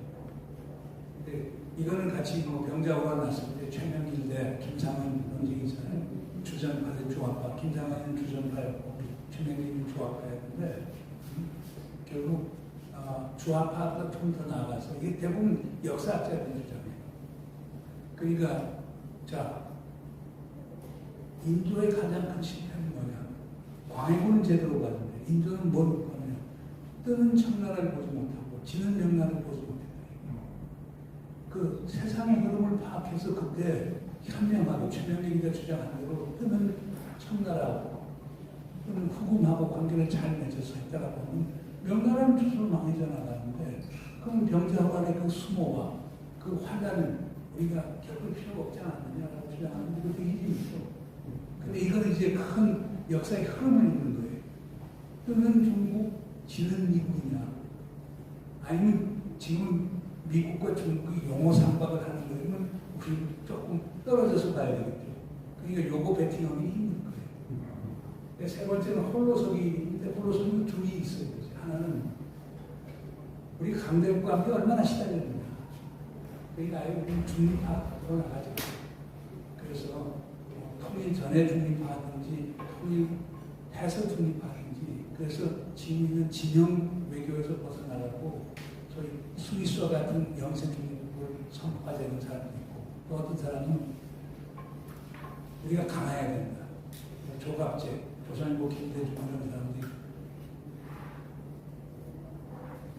Speaker 1: 근데 이거는 같이 뭐 병자호가 났을 때 최명길대 김상은 논쟁이잖아요. 주전파대 조합파, 김상은은 주전파였고 최명길은 조합파였는데 결국 조합파가 좀 더 나아가서 이게 대부분 역사학자들 주장해요. 그러니까 자 인도의 가장 큰 실패는 뭐냐? 광해군은 제대로 가는데 인도는 뭘 못하느냐? 뜨는 청나라를 보지 못하고 지는 명나라를 보지 못했다. 그 세상의 흐름을 파악해서 그때 현명하고 최명익이가 주장한 대로 뜨는 청나라하고 또는 후금하고 관계를 잘 맺어서 했다가 보면 명나라는 스스로 망해져 나가는데 그럼 병자호란의 그 수모와 그 화단을 우리가 겪을 필요가 없지 않느냐라고 주장하는 것도 일이 있어. 근데 이건 이제 큰 역사의 흐름을 읽는 거예요. 뜨는 중국, 지는 미국이냐, 아니면 지금 미국과 중국이 용어 상박을 하는 거면 우리 조금 떨어져서 봐야 되겠죠. 그러니까 요거 배팅하기 힘든 거예요. 세 번째는 홀로서기인데 홀로서기는 둘이 있어야 되죠. 하나는 우리 강대국과 함께 얼마나 시달렸느냐. 그러니까 아예 우리 중립화로 나가죠. 그래서 통일 전에 중립화하든지 통일해서 중립화하든지 그래서 지금 있는 진영 외교에서 벗어나라고 저희 스위스와 같은 영세 중립국을 선포하자는 사람도 있고 또 어떤 사람은 우리가 강해야 된다. 조갑제, 조선일보 김대중 이런 사람들이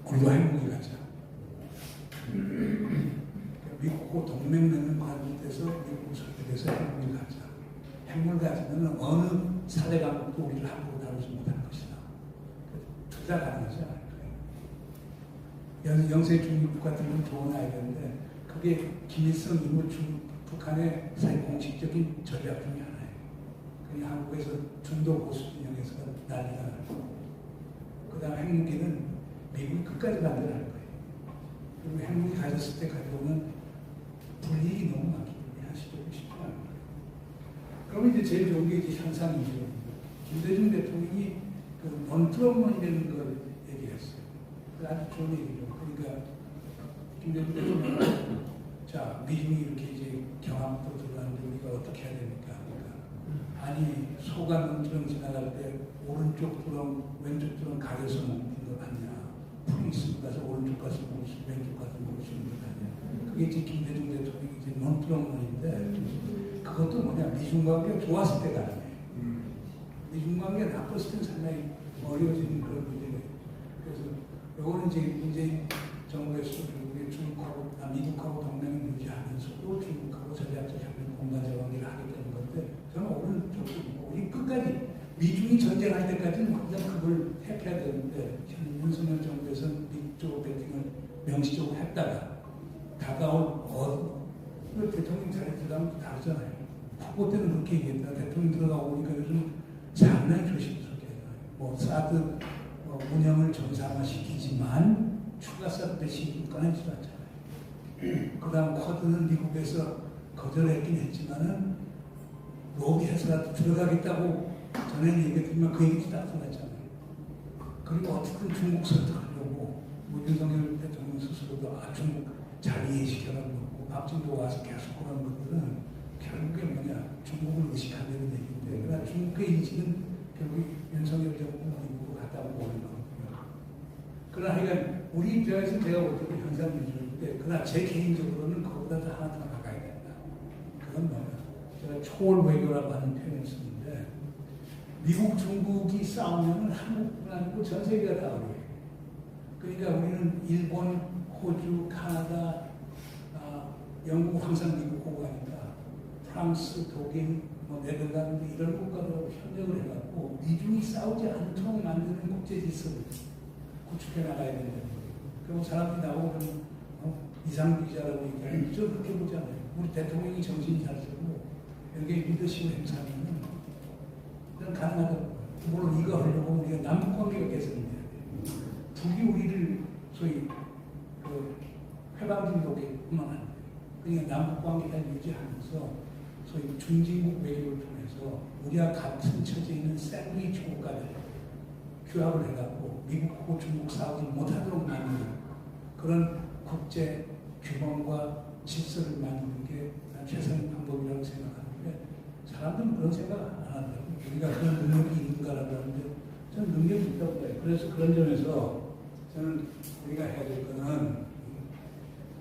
Speaker 1: 우리도 행복이 가자. 미국과 동맹 맺는 과정에서 미국 설득해서 핵무기 가자. 핵무기 가지면 어느 사대 강국도 우리를 함부로 다루지 못할 것이다. 투자 가능하지 않을 거예요. 영세 중립국 같은 건 좋은 아이디어인데 그게 김일성 이후 북한의 사회 공식적인 전략 중에 하나예요. 그냥 한국에서 중도 보수 진영에서 난리가 나고 그 다음 핵무기는 미국이 끝까지 반대할 거예요. 그리고 핵무기 가졌을 때 가져오면 불이익이 너무 많기 때문에 하시기 쉽지 않은 거예요. 그러면 이제 제일 좋은 게 이제 현상이죠. 김대중 대통령이 그 논트럼론이라는 걸 얘기했어요. 그 아주 좋은 얘기죠. 그러니까 김대중 대통령은 자 미중이 이렇게 이제 경합도 들어가는데 우리가 어떻게 해야 됩니까? 그러니까 아니 소가 논트럼 지나갈 때 오른쪽 두렁 왼쪽 두렁 가려서 먹는 거 아니냐? 풀이 있으면 가서 오른쪽 가서 먹을 수 왼쪽 가서 먹을 수 있는 거 아니냐? 그게 이제 김대중 대통령이 이제 논트럼론인데 그것도 뭐냐 미중 관계가 좋았을 때가 아니에요. 미중 관계가 나빴을 때는 상당히 어려워지는 그런 문제가 있어요. 그래서 요거는 이제 문재인 정부에서 결국에 중국하고 미국하고 동맹을 유지하면서도 중국하고 전략적 협력 공간적 관계를 하게 되는 건데 저는 오늘 우리 끝까지 미중이 전쟁할 때까지는 항상 그걸 해야 되는데 윤석열 정부에서는 미국 배팅을 명시적으로 했다가 다가올 대통령 자리 들어가면 다르잖아요. 후보 때는 그렇게 얘기했다. 대통령 들어가고 보니까 요즘 상당히 조심스럽게 해요. 뭐 사드 운영을 정상화시키지만 추가 사드 배치 꺼내지 않잖아요. 그 다음 쿼드는 미국에서 거절했긴 했지만은 로비해서라도 들어가겠다고 전에는 얘기했지만 그 얘기도 딱 들어갔잖아요. 그리고 어쨌든 중국 설득하려고 윤석열 대통령 스스로도 중국 잘 이해시켜가지고 박정도 와서 계속 그런 것들은 결국에 뭐냐 중국을 의식하는 얘기인데 그러나 중국의 인식은 결국 윤석열 정부 미국으로 갔다 오고 오는 거고요. 그러나 하여간 우리 입장에서 제가 볼 때도 현상 위주인데 그러나 제 개인적으로는 그거보다 더 하나 더 나가야 된다. 그건 뭐냐 제가 초월 외교라고 하는 표현을 쓰는데 미국 중국이 싸우면 한국뿐 아니고 전 세계가 다 어려워요. 그러니까 우리는 일본, 호주, 카나다, 영국 항상 미국 호가니까 프랑스, 독일, 네덜란드 이런 국가들하고 협력을 해갖고 미중이 싸우지 않도록 만드는 국제 질서를 구축해 나가야 된다는 거예요. 그리고 사람들이 나오면 이상주의자라고 얘기하면 저 그렇게 보잖아요. 우리 대통령이 정신이 잘 쓰고 여기에 리더십을 행사하면 그건 가능하다고. 물론 이거 하려고 우리가 남북관계가 개선돼야 돼요. 북이 우리를 소위 회방진독에뿐만 아니라 그러니까 남북관계를 유지하면서 소위 중진국 외교를 통해서 우리와 같은 처지에 있는 샌드위치 국가들 규합을 해갖고 미국하고 중국 싸우지 못하도록 만드는 그런 국제 규범과 질서를 만드는 게 최선의 방법이라고 생각하는데 사람들은 그런 생각 안 하더라고요. 우리가 그런 능력이 있는가라고 하는데 저는 능력이 있다고 봐요. 그래서 그런 점에서 저는 우리가 해야 될 거는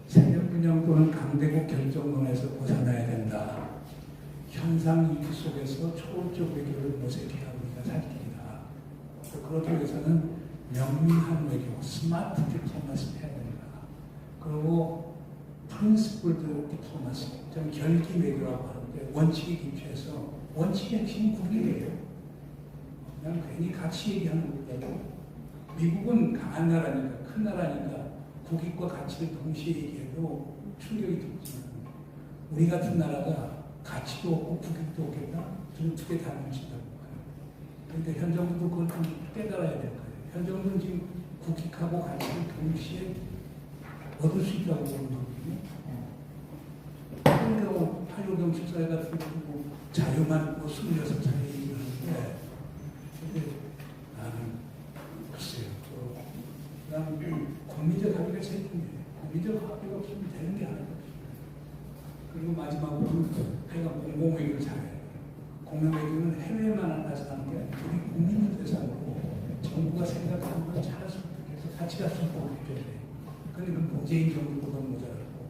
Speaker 1: 세력균형 또는 강대국 결정론에서 벗어나야 된다. 현상 위기 속에서 초월적 외교를 모색해야 우리가 살 길이다. 그렇기 위해서는 명민한 외교, 스마트 디플로마시 해야 된다. 그리고 프린시플드 디플로마시, 좀 결기 외교라고 하는 원칙에 기초해서 원칙의 핵심은 국익이에요. 그냥 괜히 같이 얘기하는 거고 미국은 강한 나라니까 큰 나라니까 국익과 가치를 동시에 얘기해도 충격이 들지만 우리 같은 나라가 가치도 없고 국익도 없겠다. 저는 두 개 다 뭉친다고 봐요. 그러니까 현 정부도 그걸 좀 깨달아야 될 거예요. 현 정부는 지금 국익하고 가치를 동시에 얻을 수 있다고 보는 거거든요. 그러니까 뭐 한효경 실사회 같은 경우 자유만 26차례 얘기하는데 근데 나는 글쎄요. 나는 국민적 합의가 제일 중요해요. 국민적 합의가 없으면 되는 게 하나도 없어요. 그리고 마지막으로 하여간 공공외교를 잘해요. 공공외교는 해외만 나서는 게 아니라 우리 국민을 대상으로 정부가 생각하는 걸 잘 설득해서 같이 갔으면 좋겠어요. 근데 그 문재인 정부보다 모자라고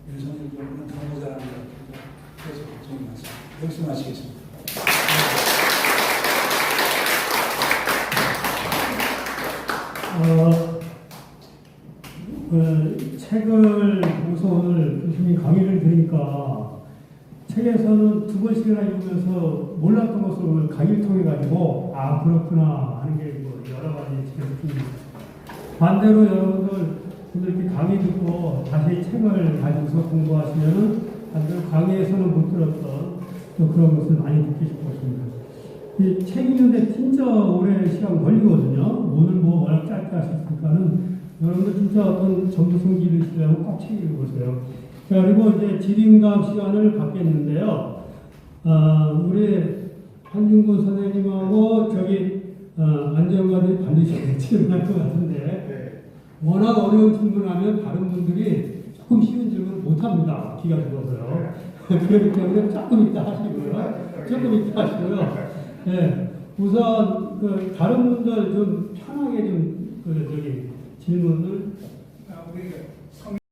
Speaker 1: 윤석열 정부는 더 모자라는 것 같아요. 그래서 걱정이 많습니다. 여기서 마치겠습니다.
Speaker 3: 책을 보고서 오늘 교수님이 강의를 들으니까 책에서는 두 번씩이나 읽으면서 몰랐던 것을 강의를 통해 가지고 아 그렇구나 하는 게 뭐 여러 가지 책이 반대로 여러분들 이렇게 강의 듣고 다시 책을 가지고서 공부하시면은 반대로 강의에서는 못 들었던 또 그런 것을 많이 느끼실 것입니다. 이 책 읽는데 진짜 오래 시간 걸리거든요. 오늘 뭐 워낙 짧게 하셨으니까는 여러분들 진짜 어떤 전문성 기르시려면 꼭 책 읽어보세요. 자, 그리고 이제 질의응답 시간을 갖겠는데요. 우리 한중근 선생님하고 안정관이 반드시 질문할 것 같은데 워낙 어려운 질문하면 다른 분들이 조금 쉬운 질문을 못합니다. 기가 죽어서요. 그렇기 때문에 조금 이따 하시고요. 조금 이따 하시고요. 네, 우선 다른 분들 좀 편하게 좀 질문을